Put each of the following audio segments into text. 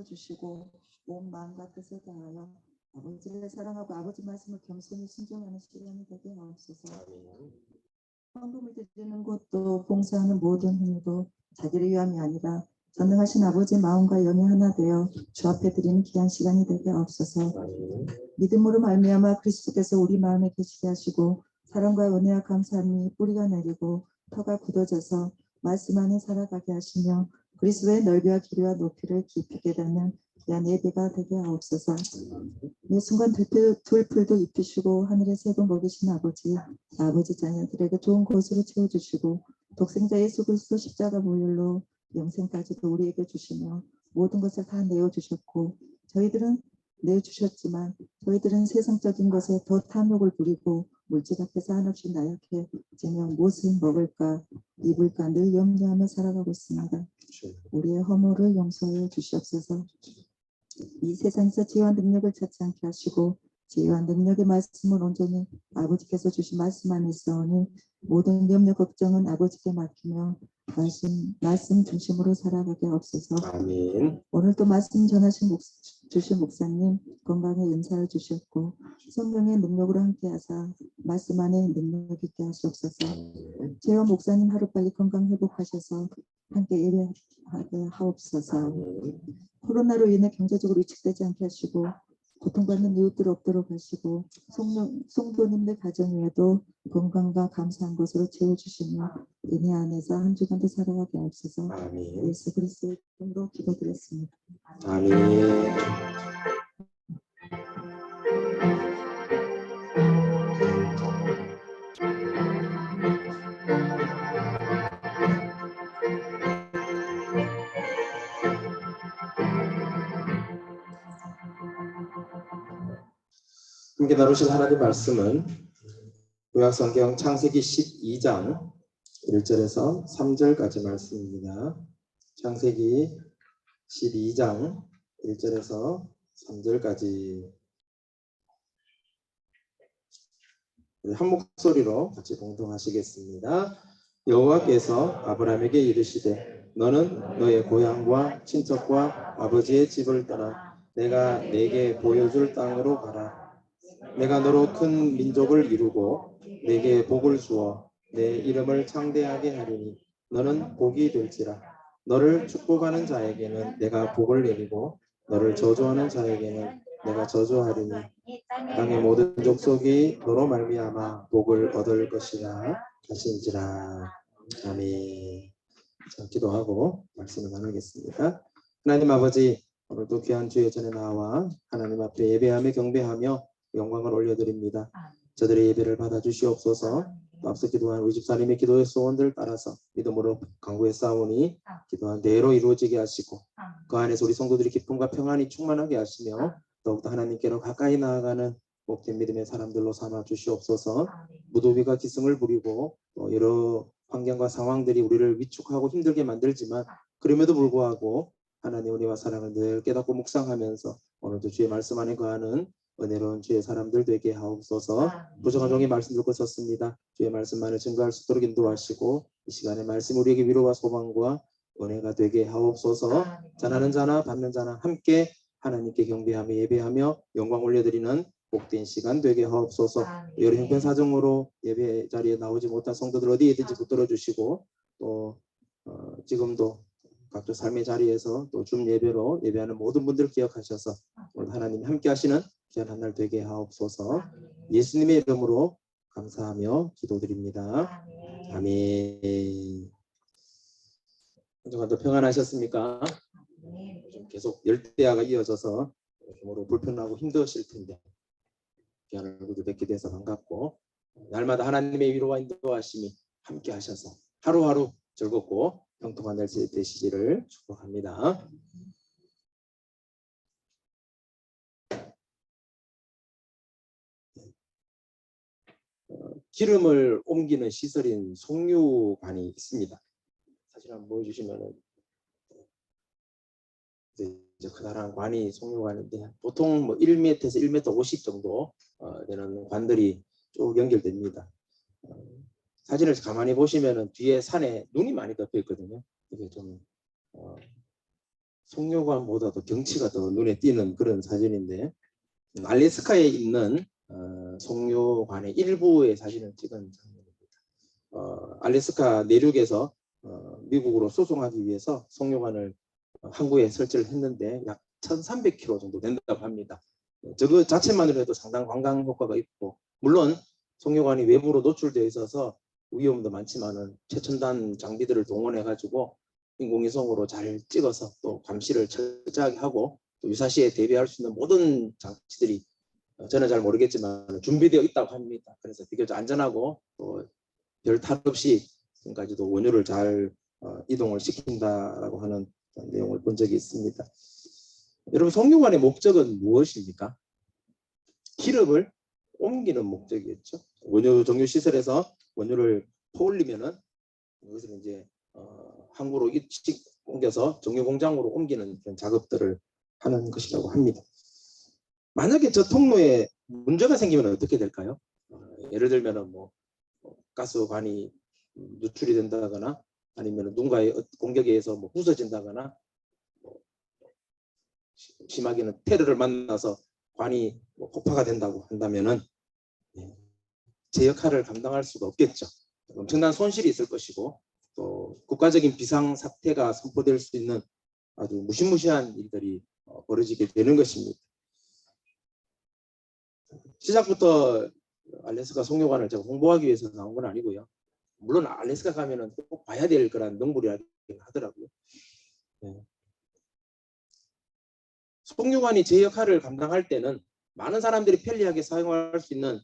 주시고 온 마음과 뜻을 다하여 아버지를 사랑하고 아버지 말씀을 겸손히 순종하는 시간이 되게 하옵소서. 헌금을 드리는 것도 봉사하는 모든 행위도 자기를 위함이 아니라 전능하신 아버지 마음과 영이 하나 되어 주 앞에 드리는 귀한 시간이 되게 하옵소서. 믿음으로 말미암아 그리스도께서 우리 마음에 계시게 하시고 사랑과 은혜와 감사함이 뿌리가 내리고 터가 굳어져서 말씀 안에 살아가게 하시며 그리스도의 넓이와 길이와 높이를 깊이 깨닫는 귀한 예배가 되게 하옵소서. 이 순간 둘풀도 입히시고 하늘의 새도 먹이신 아버지 자녀들에게 좋은 곳으로 채워주시고 독생자 예수 그리스도 십자가 보혈로 영생까지도 우리에게 주시며 모든 것을 다 내어주셨고 저희들은 내주셨지만 저희들은 세상적인 것에 더 탐욕을 부리고 물질 앞에서 한없이 나약해지며 무엇을 먹을까 입을까 늘 염려하며 살아가고 있습니다. 우리의 허물을 용서해 주시옵소서. 이 세상에서 지혜와 능력을 찾지 않게 하시고 지혜와 능력의 말씀을 온전히 아버지께서 주신 말씀 안에 있어오니 모든 염려 걱정은 아버지께 맡기며 말씀 중심으로 살아가게 하옵소서. 아멘. 오늘도 말씀 주신 목사님 건강에 은사를 주셨고 성령의 능력으로 함께하사 말씀 안에 능력 있게 하시옵소서. 제와 목사님 하루빨리 건강 회복하셔서 함께 예배하게 하옵소서. 코로나로 인해 경제적으로 위축되지 않게 하시고 고통받는 이웃들 없도록 하시고 성도님들 가정 위에도 건강과 감사한 것으로 채워주시며 은혜 안에서 한 주간도 살아가게 하옵소서. 예수 그리스도의 이름으로 기도드렸습니다. 아멘. 함께 나누실 하나님의 말씀은 구약성경 창세기 12장 1절에서 3절까지 말씀입니다. 창세기 12장 1절에서 3절까지 한 목소리로 같이 봉독하시겠습니다. 여호와께서 아브라함에게 이르시되 너는 너의 고향과 친척과 아버지의 집을 떠나 내가 네게 보여줄 땅으로 가라. 내가 너로 큰 민족을 이루고 네게 복을 주어 내 이름을 창대하게 하리니 너는 복이 될지라. 너를 축복하는 자에게는 내가 복을 내리고 너를 저주하는 자에게는 내가 저주하리니 땅의 모든 족속이 너로 말미암아 복을 얻을 것이라 하신지라. 아멘. 자, 기도하고 말씀을 나누겠습니다. 하나님 아버지, 오늘도 귀한 주의 전에 나와 하나님 앞에 예배하며 경배하며 영광을 올려드립니다. 저들의 예배를 받아주시옵소서. 앞서 기도한 우리 집사님의 기도의 소원들 따라서 믿음으로 강구에 싸우니 기도한 대로 이루어지게 하시고 그 안에서 우리 성도들이 기쁨과 평안이 충만하게 하시며 더욱더 하나님께로 가까이 나아가는 복된 믿음의 사람들로 삼아 주시옵소서. 무도비가 기승을 부리고 여러 환경과 상황들이 우리를 위축하고 힘들게 만들지만 그럼에도 불구하고 하나님 은혜와 사랑을 늘 깨닫고 묵상하면서 오늘도 주의 말씀 안에 거하는 은혜로운 주의 사람들 되게 하옵소서. 부족한 종이 말씀 듣고 섰습니다. 주의 말씀만을 증거할 수 있도록 인도하시고 이 시간에 말씀 우리에게 위로와 소망과 은혜가 되게 하옵소서. 전하는 자나 받는 자나 함께 하나님께 경배하며 예배하며 영광 올려드리는 복된 시간 되게 하옵소서. 여러 형편 사정으로 예배 자리에 나오지 못한 성도들 어디에든지 붙들어 주시고 또 지금도 각종 삶의 자리에서 또 줌 예배로 예배하는 모든 분들 기억하셔서 오늘 하나님 함께 하시는 귀한 한 날 되게 하옵소서. 예수님의 이름으로 감사하며 기도드립니다. 아멘. 한 주간도 평안하셨습니까? 좀 계속 열대야가 이어져서 여러모로 불편하고 힘드실 텐데 귀한 얼굴도 뵙게 돼서 반갑고 날마다 하나님의 위로와 인도하심이 함께 하셔서 하루하루 즐겁고 평통한 날 되시기를 축복합니다. 기름을 옮기는 시설인 송유관이 있습니다. 사진 한번 보여주시면은 이제 커다란 관이 송유관인데 보통 뭐 1m에서 1m 50 정도 되는 관들이 쭉 연결됩니다. 사진을 가만히 보시면은 뒤에 산에 눈이 많이 덮여 있거든요. 이게 좀 송료관보다도 경치가 더 눈에 띄는 그런 사진인데, 알래스카에 있는 송료관의 일부의 사진을 찍은 장면입니다. 알래스카 내륙에서 미국으로 수송하기 위해서 송료관을 항구에 설치를 했는데 약 1300km 정도 된다고 합니다. 저거 자체만으로 해도 상당한 관광 효과가 있고, 물론 송료관이 외부로 노출되어 있어서 위험도 많지만은 최첨단 장비들을 동원해 가지고 인공위성으로 잘 찍어서 또 감시를 철저하게 하고 또 유사시에 대비할 수 있는 모든 장치들이 저는 잘 모르겠지만 준비되어 있다고 합니다. 그래서 비교적 안전하고 또 별 탈 없이 지금까지도 원유를 잘 이동을 시킨다라고 하는 내용을 본 적이 있습니다. 여러분, 송료관의 목적은 무엇입니까? 기름을 옮기는 목적이었죠. 원유 정유 시설에서 원유를 퍼올리면은 여기서 이제 항구로 옮겨서 정유 공장으로 옮기는 그런 작업들을 하는 것이라고 합니다. 만약에 저 통로에 문제가 생기면 어떻게 될까요? 예를 들면은 뭐 가스관이 누출이 된다거나 아니면 누군가의 공격에 의해서 뭐 부서진다거나 심하게는 테러를 만나서 관이 폭파가 된다고 한다면은 제 역할을 감당할 수가 없겠죠. 엄청난 손실이 있을 것이고 또 국가적인 비상사태가 선포될 수 있는 아주 무시무시한 일들이 벌어지게 되는 것입니다. 시작부터 알래스카 송료관을 제가 홍보하기 위해서 나온 건 아니고요. 물론 알래스카 가면은 꼭 봐야 될 그런 명물이라고 하더라고요. 송료관이 제 역할을 감당할 때는 많은 사람들이 편리하게 사용할 수 있는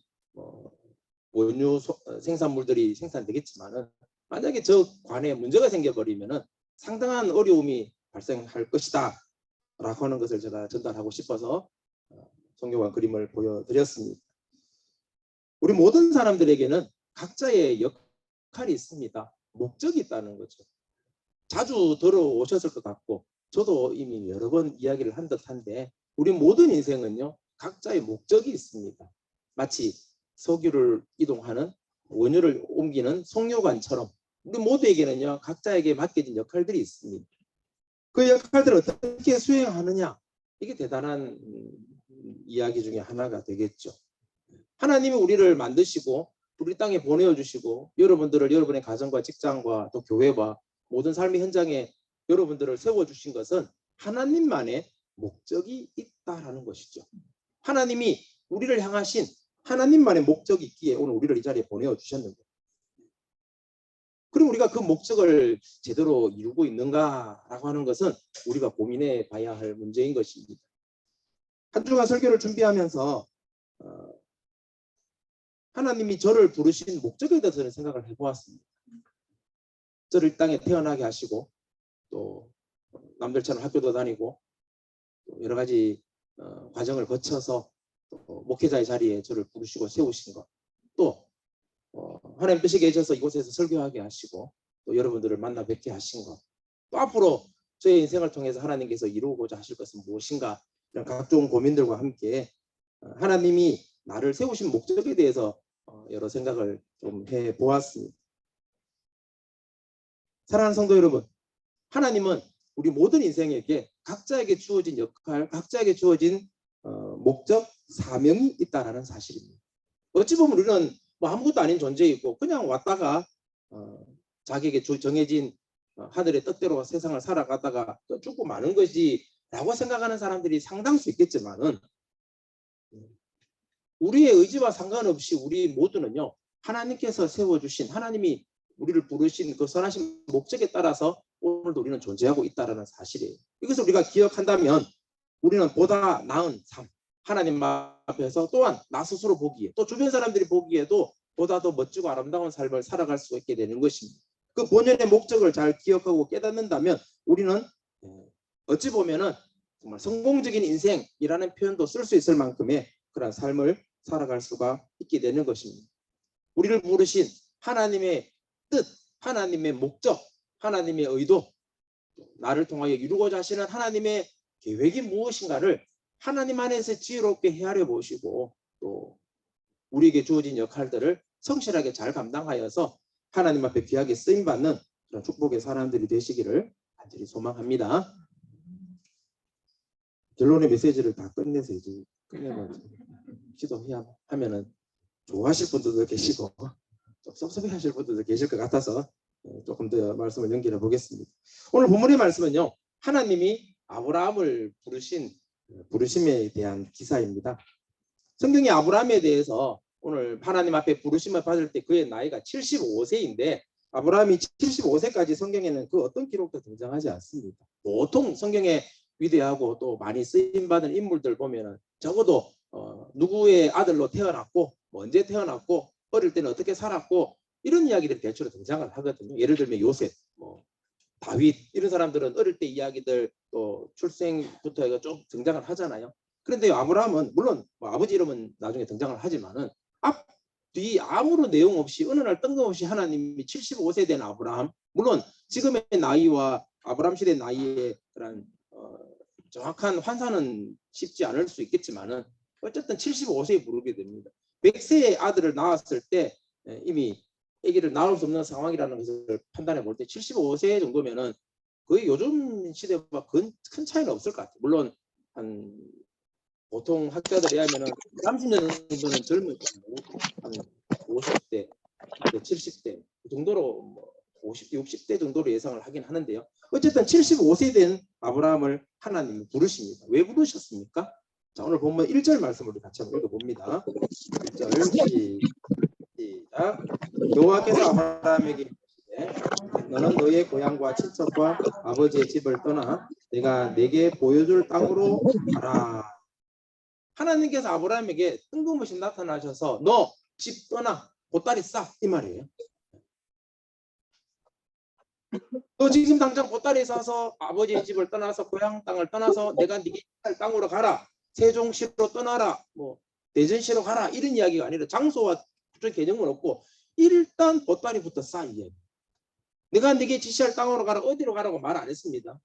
원유 생산물들이 생산되겠지만은 만약에 저 관에 문제가 생겨버리면은 상당한 어려움이 발생할 것이다 라고 하는 것을 제가 전달하고 싶어서 송료관 그림을 보여드렸습니다. 우리 모든 사람들에게는 각자의 역할이 있습니다. 목적이 있다는 거죠. 자주 들어오셨을 것 같고 저도 이미 여러 번 이야기를 한 듯한데 우리 모든 인생은요 각자의 목적이 있습니다. 마치 석유를 이동하는 원유를 옮기는 송료관처럼 우리 모두에게는요 각자에게 맡겨진 역할들이 있습니다. 그 역할들을 어떻게 수행하느냐 이게 대단한 이야기 중에 하나가 되겠죠. 하나님이 우리를 만드시고 우리 땅에 보내주시고 여러분들을 여러분의 가정과 직장과 또 교회와 모든 삶의 현장에 여러분들을 세워주신 것은 하나님만의 목적이 있다라는 것이죠. 하나님이 우리를 향하신 하나님만의 목적이 있기에 오늘 우리를 이 자리에 보내주셨는데 그럼 우리가 그 목적을 제대로 이루고 있는가라고 하는 것은 우리가 고민해 봐야 할 문제인 것입니다. 한 주간 설교를 준비하면서 하나님이 저를 부르신 목적에 대해서 저는 생각을 해보았습니다. 저를 땅에 태어나게 하시고 또 남들처럼 학교도 다니고 또 여러 가지 과정을 거쳐서 또 목회자의 자리에 저를 부르시고 세우신 것, 또 하나님 뜻이 계셔서 이곳에서 설교하게 하시고 또 여러분들을 만나 뵙게 하신 것, 또 앞으로 저의 인생을 통해서 하나님께서 이루고자 하실 것은 무엇인가 이런 각종 고민들과 함께 하나님이 나를 세우신 목적에 대해서 여러 생각을 좀 해보았습니다. 사랑하는 성도 여러분, 하나님은 우리 모든 인생에게 각자에게 주어진 역할, 각자에게 주어진 목적, 사명이 있다는 사실입니다. 어찌 보면 우리는 뭐 아무것도 아닌 존재이고 그냥 왔다가 자기에게 정해진 하늘의 뜻대로 세상을 살아가다가 또 죽고 마는 것이라고 생각하는 사람들이 상당수 있겠지만은 우리의 의지와 상관없이 우리 모두는요 하나님께서 세워주신 하나님이 우리를 부르신 그 선하신 목적에 따라서 오늘도 우리는 존재하고 있다는 사실이에요. 이것을 우리가 기억한다면 우리는 보다 나은 삶, 하나님 앞에서 또한 나 스스로 보기에 또 주변 사람들이 보기에도 보다 더 멋지고 아름다운 삶을 살아갈 수 있게 되는 것입니다. 그 본연의 목적을 잘 기억하고 깨닫는다면 우리는 어찌 보면은 정말 성공적인 인생이라는 표현도 쓸 수 있을 만큼의 그런 삶을 살아갈 수가 있게 되는 것입니다. 우리를 부르신 하나님의 뜻, 하나님의 목적, 하나님의 의도, 나를 통하여 이루고자 하시는 하나님의 계획이 무엇인가를 하나님 안에서 지혜롭게 헤아려 보시고 또 우리에게 주어진 역할들을 성실하게 잘 감당하여서 하나님 앞에 귀하게 쓰임받는 그런 축복의 사람들이 되시기를 간절히 소망합니다. 결론의 메시지를 다 끝내서 이제 끝내면 기도해야 하면은 좋아하실 분들도 계시고 좀 섭섭해하실 분들도 계실 것 같아서 조금 더 말씀을 연결해 보겠습니다. 오늘 본문의 말씀은요, 하나님이 아브라함을 부르심에 대한 기사입니다. 성경이 아브라함에 대해서 오늘 하나님 앞에 부르심을 받을 때 그의 나이가 75세인데 아브라함이 75세까지 성경에는 그 어떤 기록도 등장하지 않습니다. 보통 성경에 위대하고 또 많이 쓰임받은 인물들 보면은 적어도 누구의 아들로 태어났고 언제 태어났고 어릴 때는 어떻게 살았고 이런 이야기들이 대체로 등장을 하거든요. 예를 들면 요셉, 다윗 이런 사람들은 어릴 때 이야기들 또 출생부터 해서 쭉 등장을 하잖아요. 그런데 아브라함은 물론 아버지 이름은 나중에 등장을 하지만은 앞뒤 아무런 내용 없이 어느 날 뜬금없이 하나님이 75세 된 아브라함, 물론 지금의 나이와 아브라함 시대 나이의 그런 정확한 환산은 쉽지 않을 수 있겠지만은 어쨌든 75세에 부르게 됩니다. 100세의 아들을 낳았을 때 이미 아기를 낳을 수 없는 상황이라는 것을 판단해 볼 때 75세 정도면은 거의 요즘 시대와 큰 차이는 없을 것 같아요. 물론 한 보통 학자들이 하면은 30년 정도는 젊은 한 50대, 70대 그 정도로 50대, 60대 정도로 예상을 하긴 하는데요. 어쨌든 75세 된 아브라함을 하나님이 부르십니다. 왜 부르셨습니까? 자, 오늘 본문 1절 말씀을 같이 한번 읽어봅니다. 1절 시작. 여호와께서 아브라함에게 이르시되 너는 너의 고향과 친척과 아버지의 집을 떠나 내가 네게 보여줄 땅으로 가라. 하나님께서 아브라함에게 뜬금없이 나타나셔서 너 집 떠나 보따리 싸 이 말이에요. 너 지금 당장 보따리 싸서 아버지의 집을 떠나서 고향 땅을 떠나서 내가 네게 할 땅으로 가라. 세종시로 떠나라. 대전시로 가라. 이런 이야기가 아니라 장소와 개념은 없고 일단 보따리부터 싸 이야기. 내가 네게 지시할 땅으로 가라. 어디로 가라고 말 안 했습니다.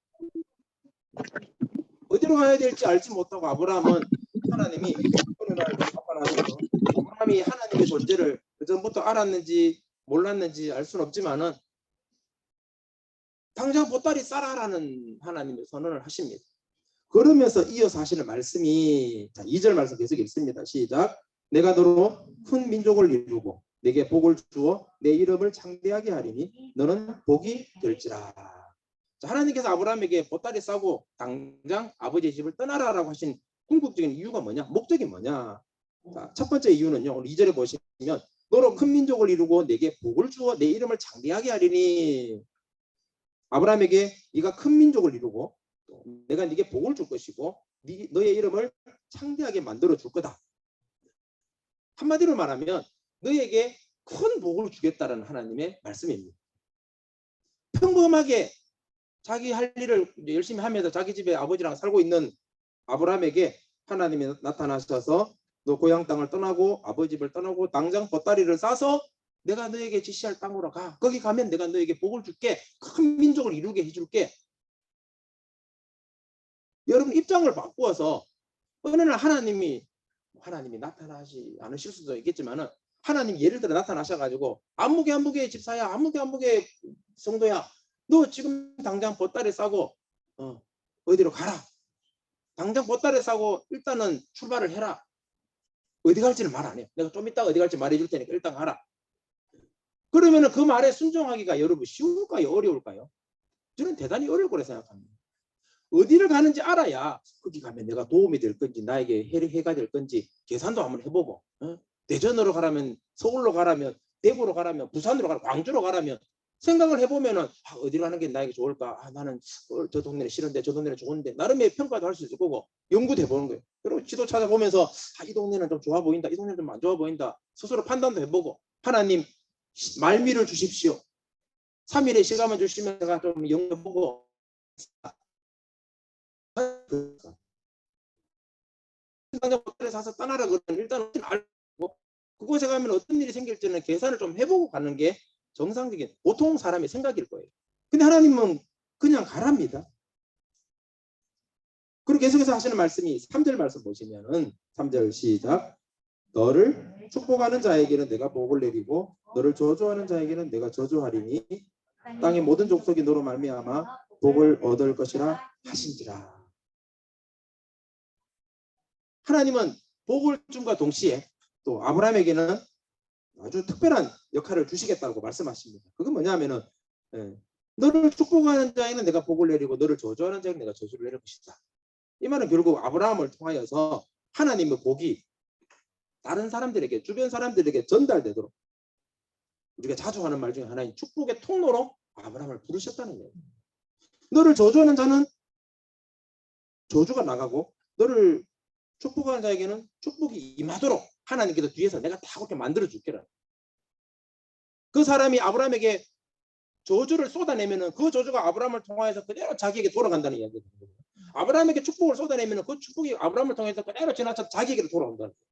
어디로 가야 될지 알지 못하고 아브라함은 하나님이 어느 날 아브라함이 하나님의 존재를 그전부터 알았는지 몰랐는지 알 수는 없지만은 당장 보따리 싸라라는 하나님의 선언을 하십니다. 그러면서 이어서 하시는 말씀이 자, 2절 말씀 계속 읽습니다. 시작. 내가 너로 큰 민족을 이루고 내게 복을 주어 내 이름을 창대하게 하리니 너는 복이 될지라. 자, 하나님께서 아브라함에게 보따리 싸고 당장 아버지의 집을 떠나라라고 하신 궁극적인 이유가 뭐냐? 목적이 뭐냐? 자, 첫 번째 이유는요. 오늘 2절에 보시면 너로 큰 민족을 이루고 내게 복을 주어 내 이름을 창대하게 하리니 아브라함에게 네가 큰 민족을 이루고 내가 네게 복을 줄 것이고 너의 이름을 창대하게 만들어 줄 거다. 한마디로 말하면 너에게 큰 복을 주겠다는 하나님의 말씀입니다. 평범하게 자기 할 일을 열심히 하면서 자기 집에 아버지랑 살고 있는 아브라함에게 하나님이 나타나셔서 너 고향 땅을 떠나고 아버지 집을 떠나고 당장 보따리를 싸서 내가 너에게 지시할 땅으로 가. 거기 가면 내가 너에게 복을 줄게. 큰 민족을 이루게 해줄게. 여러분 입장을 바꾸어서 어느 날 하나님이 나타나지 않으실 수도 있겠지만은 하나님 예를 들어 나타나셔가지고 안무개 집사야, 안무개 성도야, 너 지금 당장 보따리 싸고 어디로 가라. 당장 보따리 싸고 일단은 출발을 해라. 어디 갈지는 말 안 해. 내가 좀 이따가 어디 갈지 말해줄 테니까 일단 가라. 그러면은 그 말에 순종하기가 여러분 쉬울까요? 어려울까요? 저는 대단히 어려울 거라 생각합니다. 어디를 가는지 알아야 거기 가면 내가 도움이 될 건지 나에게 해가 될 건지 계산도 한번 해보고 대전으로 가라면 서울로 가라면 대구로 가라면 부산으로 가라면 광주로 가라면 생각을 해보면은 어디로 가는 게 나에게 좋을까? 나는 저 동네는 싫은데 저 동네는 좋은데 나름의 평가도 할 수 있을 거고 연구도 해보는 거예요. 그리고 지도 찾아보면서 이 동네는 좀 좋아 보인다. 이 동네는 좀 안 좋아 보인다. 스스로 판단도 해보고 하나님 말미를 주십시오. 3일의 시간만 주시면 제가 좀 연구해보고 당장 호텔에 사서 떠나라 그러면 일단 알고 그곳에 가면 어떤 일이 생길지는 계산을 좀 해보고 가는 게 정상적인 보통 사람의 생각일 거예요. 근데 하나님은 그냥 가랍니다. 그리고 계속해서 하시는 말씀이 3절 말씀 보시면은 3절 시작. 너를 축복하는 자에게는 내가 복을 내리고 너를 저주하는 자에게는 내가 저주하리니 땅의 모든 족속이 너로 말미암아 복을 얻을 것이라 하신지라. 하나님은 복을 줌과 동시에 또 아브라함에게는 아주 특별한 역할을 주시겠다고 말씀하십니다. 그건 뭐냐면은 너를 축복하는 자에는 내가 복을 내리고 너를 저주하는 자에는 내가 저주를 내릴 것이다. 이 말은 결국 아브라함을 통하여서 하나님의 복이 다른 사람들에게, 주변 사람들에게 전달되도록, 우리가 자주 하는 말 중에 하나인 축복의 통로로 아브라함을 부르셨다는 거예요. 너를 저주하는 자는 저주가 나가고 너를 축복하는 자에게는 축복이 임하도록 하나님께서 뒤에서 내가 다 그렇게 만들어 줄게라. 그 사람이 아브라함에게 저주를 쏟아내면은 그 저주가 아브라함을 통하여서 그대로 자기에게 돌아간다는 이야기예요. 아브라함에게 축복을 쏟아내면은 그 축복이 아브라함을 통해서 그대로 지나쳐 자기에게 돌아온다는 거예요.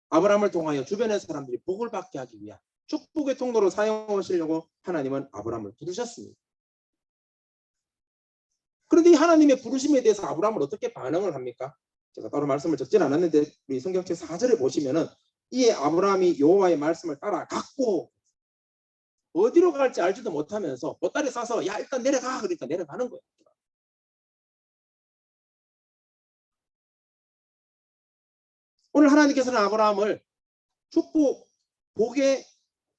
아브라함을 통하여 주변의 사람들이 복을 받게 하기 위한 축복의 통로로 사용하시려고 하나님은 아브라함을 부르셨습니다. 그런데 이 하나님의 부르심에 대해서 아브라함은 어떻게 반응을 합니까? 제가 따로 말씀을 적진 않았는데 우리 성경책 4절에 보시면은 이에 아브라함이 여호와의 말씀을 따라갔고 어디로 갈지 알지도 못하면서 보따리 싸서 야 일단 내려가 그러니까 내려가는 거예요. 오늘 하나님께서는 아브라함을 축복, 복의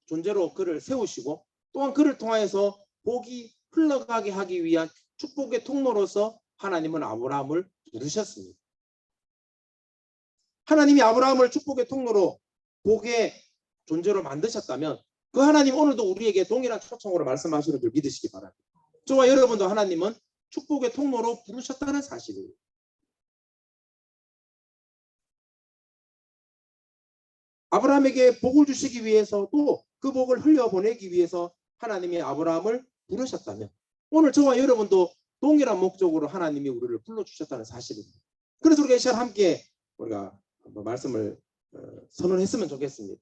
존재로 그를 세우시고 또한 그를 통하여서 복이 흘러가게 하기 위한 축복의 통로로서 하나님은 아브라함을 부르셨습니다. 하나님이 아브라함을 축복의 통로로 복의 존재로 만드셨다면 그 하나님 오늘도 우리에게 동일한 초청으로 말씀하시는 줄 믿으시기 바랍니다. 저와 여러분도 하나님은 축복의 통로로 부르셨다는 사실이에요. 아브라함에게 복을 주시기 위해서 또 그 복을 흘려보내기 위해서 하나님이 아브라함을 부르셨다면 오늘 저와 여러분도 동일한 목적으로 하나님이 우리를 불러주셨다는 사실입니다. 그래서 우리가 이 시간 함께 우리가 한번 말씀을 선언했으면 좋겠습니다.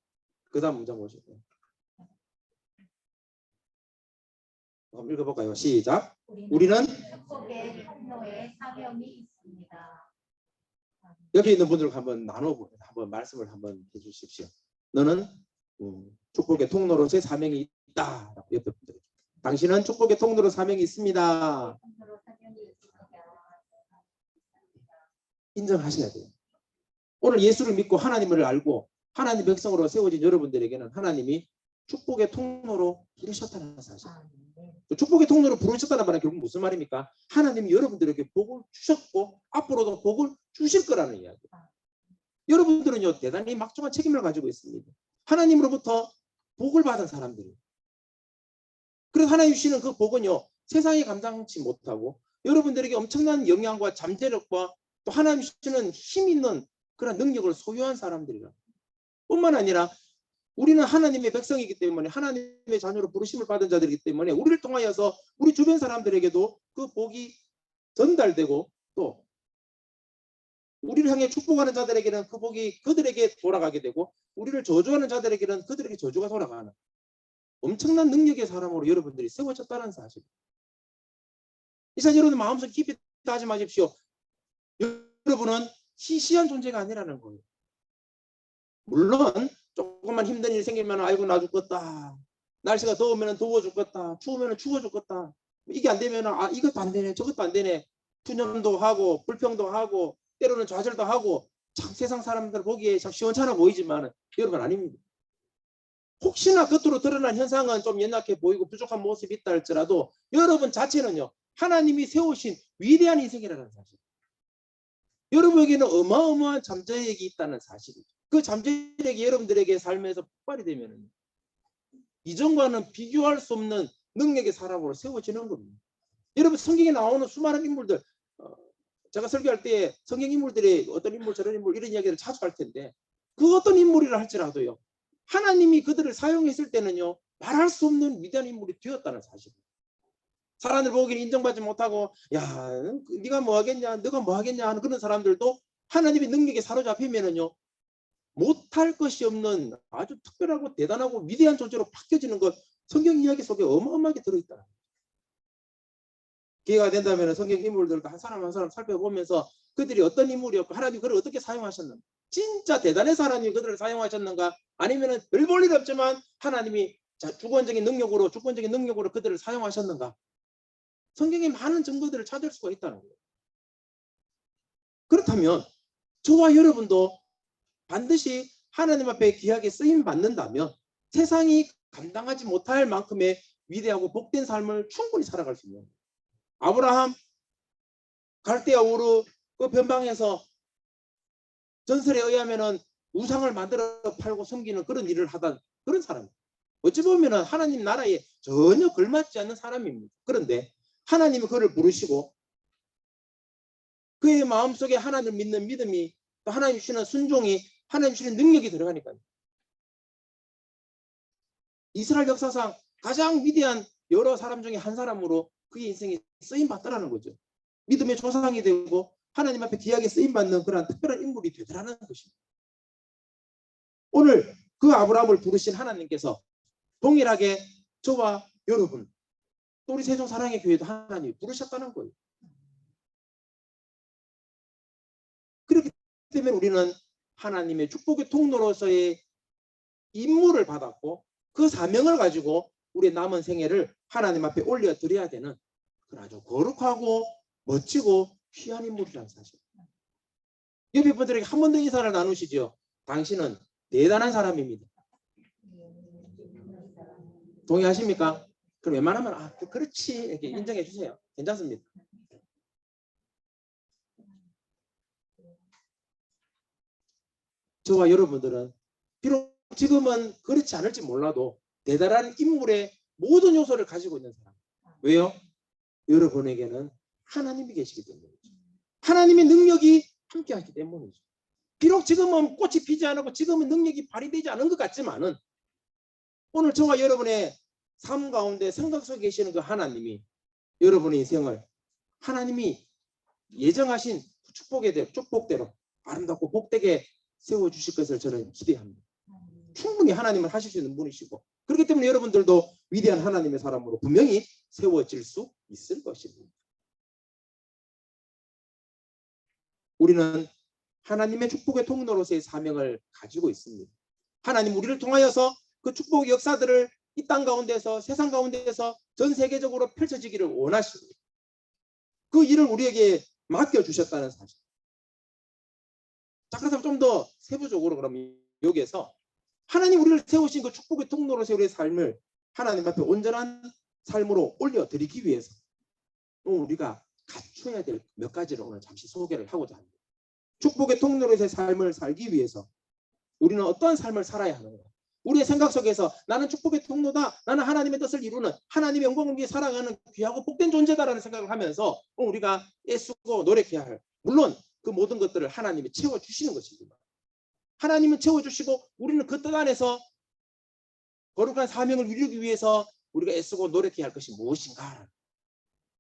그 다음 문장 보실게요. 한번 읽어볼까요? 시작. 우리는 축복의 통로에 사명이 있습니다. 옆에 있는 분들과 한번 한번 말씀을 한번 해주십시오. 너는 축복의 통로로서의 사명이 있다. 옆에 분들. 당신은 축복의 통로로 사명이 있습니다. 인정하셔야 돼요. 오늘 예수를 믿고 하나님을 알고 하나님 백성으로 세워진 여러분들에게는 하나님이 축복의 통로로 부르셨다는 사실. 축복의 통로로 부르셨다는 말은 결국 무슨 말입니까? 하나님이 여러분들에게 복을 주셨고 앞으로도 복을 주실 거라는 이야기예요. 여러분들은요 대단히 막중한 책임을 가지고 있습니다. 하나님으로부터 복을 받은 사람들이에요. 그래서 하나님 주시는 그 복은요 세상이 감당치 못하고 여러분들에게 엄청난 영향과 잠재력과 또 하나님 주시는 힘 있는 그런 능력을 소유한 사람들이라. 뿐만 아니라 우리는 하나님의 백성이기 때문에 하나님의 자녀로 부르심을 받은 자들이기 때문에 우리를 통하여서 우리 주변 사람들에게도 그 복이 전달되고 또 우리를 향해 축복하는 자들에게는 그 복이 그들에게 돌아가게 되고 우리를 저주하는 자들에게는 그들에게 저주가 돌아가는 엄청난 능력의 사람으로 여러분들이 세워졌다는 사실. 이 시간 여러분 마음속 깊이 하지 마십시오. 여러분은 시시한 존재가 아니라는 거예요. 물론 조금만 힘든 일이 생기면 아이고 나 죽겠다. 날씨가 더우면 더워 죽겠다. 추우면 추워 죽겠다. 이게 안 되면 이것도 안 되네 저것도 안 되네. 투념도 하고 불평도 하고 때로는 좌절도 하고 참 세상 사람들 보기에 참 시원찮아 보이지만 여러분 아닙니다. 혹시나 겉으로 드러난 현상은 좀 연약해 보이고 부족한 모습이 있다 할지라도 여러분 자체는요 하나님이 세우신 위대한 인생이라는 사실. 여러분에게는 어마어마한 잠재력이 있다는 사실이죠. 그 잠재력이 여러분들에게 삶에서 폭발이 되면 이전과는 비교할 수 없는 능력의 사람으로 세워지는 겁니다. 여러분 성경에 나오는 수많은 인물들 제가 설교할 때 성경 인물들이 어떤 인물 저런 인물 이런 이야기를 자주 할 텐데 그 어떤 인물이라 할지라도요 하나님이 그들을 사용했을 때는요 말할 수 없는 위대한 인물이 되었다는 사실입니다. 사람들 보기엔 인정받지 못하고 야 네가 뭐 하겠냐 너가 뭐 하겠냐 하는 그런 사람들도 하나님의 능력에 사로잡히면은요 못할 것이 없는 아주 특별하고 대단하고 위대한 존재로 바뀌어지는 것 성경 이야기 속에 어마어마하게 들어있다. 기회가 된다면 성경 인물들도 한 사람 한 사람 살펴보면서 그들이 어떤 인물이었고 하나님이 그를 어떻게 사용하셨는가 진짜 대단한 사람이 그들을 사용하셨는가 아니면 별 볼 일 없지만 하나님이 주권적인 능력으로 그들을 사용하셨는가 성경에 많은 증거들을 찾을 수가 있다는 거예요. 그렇다면 저와 여러분도 반드시 하나님 앞에 귀하게 쓰임 받는다면 세상이 감당하지 못할 만큼의 위대하고 복된 삶을 충분히 살아갈 수 있는 거예요. 아브라함 갈대아 우르 그 변방에서 전설에 의하면은 우상을 만들어 팔고 섬기는 그런 일을 하던 그런 사람. 어찌 보면은 하나님 나라에 전혀 걸맞지 않는 사람입니다. 그런데 하나님이 그를 부르시고 그의 마음속에 하나님을 믿는 믿음이 또 하나님 주시는 순종이 하나님 주시는 능력이 들어가니까요. 이스라엘 역사상 가장 위대한 여러 사람 중에 한 사람으로 그의 인생에 쓰임 받더라는 거죠. 믿음의 조상이 되고 하나님 앞에 귀하게 쓰임 받는 그런 특별한 인물이 되더라는 것입니다. 오늘 그 아브라함을 부르신 하나님께서 동일하게 저와 여러분 또 우리 세종 사랑의 교회도 하나님이 부르셨다는 거예요. 그렇기 때문에 우리는 하나님의 축복의 통로로서의 임무를 받았고 그 사명을 가지고 우리의 남은 생애를 하나님 앞에 올려드려야 되는 그런 아주 거룩하고 멋지고 귀한 인물이라는 사실. 옆에 분들에게 한 번 더 인사를 나누시죠. 당신은 대단한 사람입니다. 동의하십니까? 그럼 웬만하면 그렇지 이렇게 인정해 주세요. 괜찮습니다. 저와 여러분들은 비록 지금은 그렇지 않을지 몰라도 대단한 인물의 모든 요소를 가지고 있는 사람. 왜요? 여러분에게는 하나님이 계시기 때문이죠. 하나님의 능력이 함께하기 때문이죠. 비록 지금은 꽃이 피지 않고 지금은 능력이 발휘되지 않은 것 같지만은 오늘 저와 여러분의 삶 가운데 생각 속에 계시는 그 하나님이 여러분의 인생을 하나님이 예정하신 축복대로 아름답고 복되게 세워주실 것을 저는 기대합니다. 충분히 하나님은 하실 수 있는 분이시고 그렇기 때문에 여러분들도 위대한 하나님의 사람으로 분명히 세워질 수 있을 것입니다. 우리는 하나님의 축복의 통로로서의 사명을 가지고 있습니다. 하나님 우리를 통하여서 그 축복의 역사들을 이 땅 가운데서 세상 가운데서 전 세계적으로 펼쳐지기를 원하십니다. 그 일을 우리에게 맡겨주셨다는 사실. 자, 그래서 좀 더 세부적으로 그럼 여기에서 하나님 우리를 세우신 그 축복의 통로로서 우리의 삶을 하나님 앞에 온전한 삶으로 올려드리기 위해서 우리가 갖춰야 될 몇 가지를 오늘 잠시 소개를 하고자 합니다. 축복의 통로로서의 삶을 살기 위해서 우리는 어떠한 삶을 살아야 하는가? 우리의 생각 속에서 나는 축복의 통로다. 나는 하나님의 뜻을 이루는 하나님의 영광을 위해 살아가는 귀하고 복된 존재다라는 생각을 하면서 우리가 애쓰고 노력해야 할 물론 그 모든 것들을 하나님이 채워주시는 것입니다. 하나님은 채워주시고 우리는 그 뜻 안에서 거룩한 사명을 이루기 위해서 우리가 애쓰고 노력해야 할 것이 무엇인가.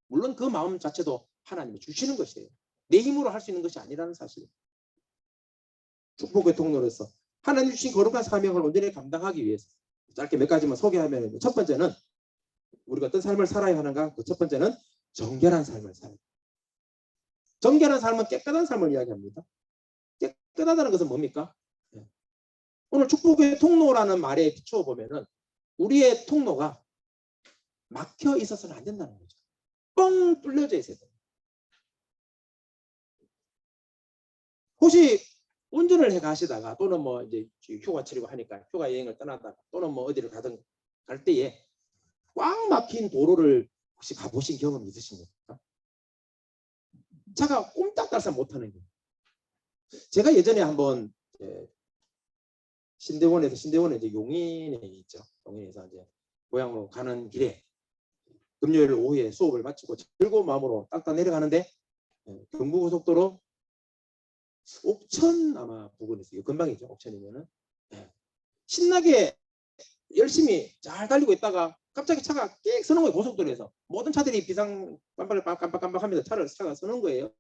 물론 그 마음 자체도 하나님이 주시는 것이에요. 내 힘으로 할 수 있는 것이 아니라는 사실. 축복의 통로로서 하나님 주신 거룩한 사명을 온전히 감당하기 위해서 짧게 몇 가지만 소개하면 첫 번째는 우리가 어떤 삶을 살아야 하는가? 그 첫 번째는 정결한 삶을 살아야 합니다. 정결한 삶은 깨끗한 삶을 이야기합니다. 깨끗하다는 것은 뭡니까? 오늘 축복의 통로라는 말에 비추어 보면은 우리의 통로가 막혀 있어서는 안 된다는 거죠. 뻥 뚫려져 있어야 돼요. 혹시 운전을 해 가시다가 또는 뭐 이제 휴가 치르고 하니까 휴가 여행을 떠나다가 또는 뭐 어디를 가든 갈 때에 꽉 막힌 도로를 혹시 가보신 경험 있으십니까? 차가 꼼짝달싹 못하는 거예요. 제가 예전에 한번 신대원에 이제 용인에 있죠. 용인에서 이제 고향으로 가는 길에 금요일 오후에 수업을 마치고 즐거운 마음으로 딱딱 내려가는데 경부고속도로 옥천 아마 부근에서 금방이죠. 옥천이면은 신나게 열심히 잘 달리고 있다가 갑자기 차가 끽 서는 거예요. 고속도로에서 모든 차들이 비상 깜빡깜빡하면서 차가 서는 거예요.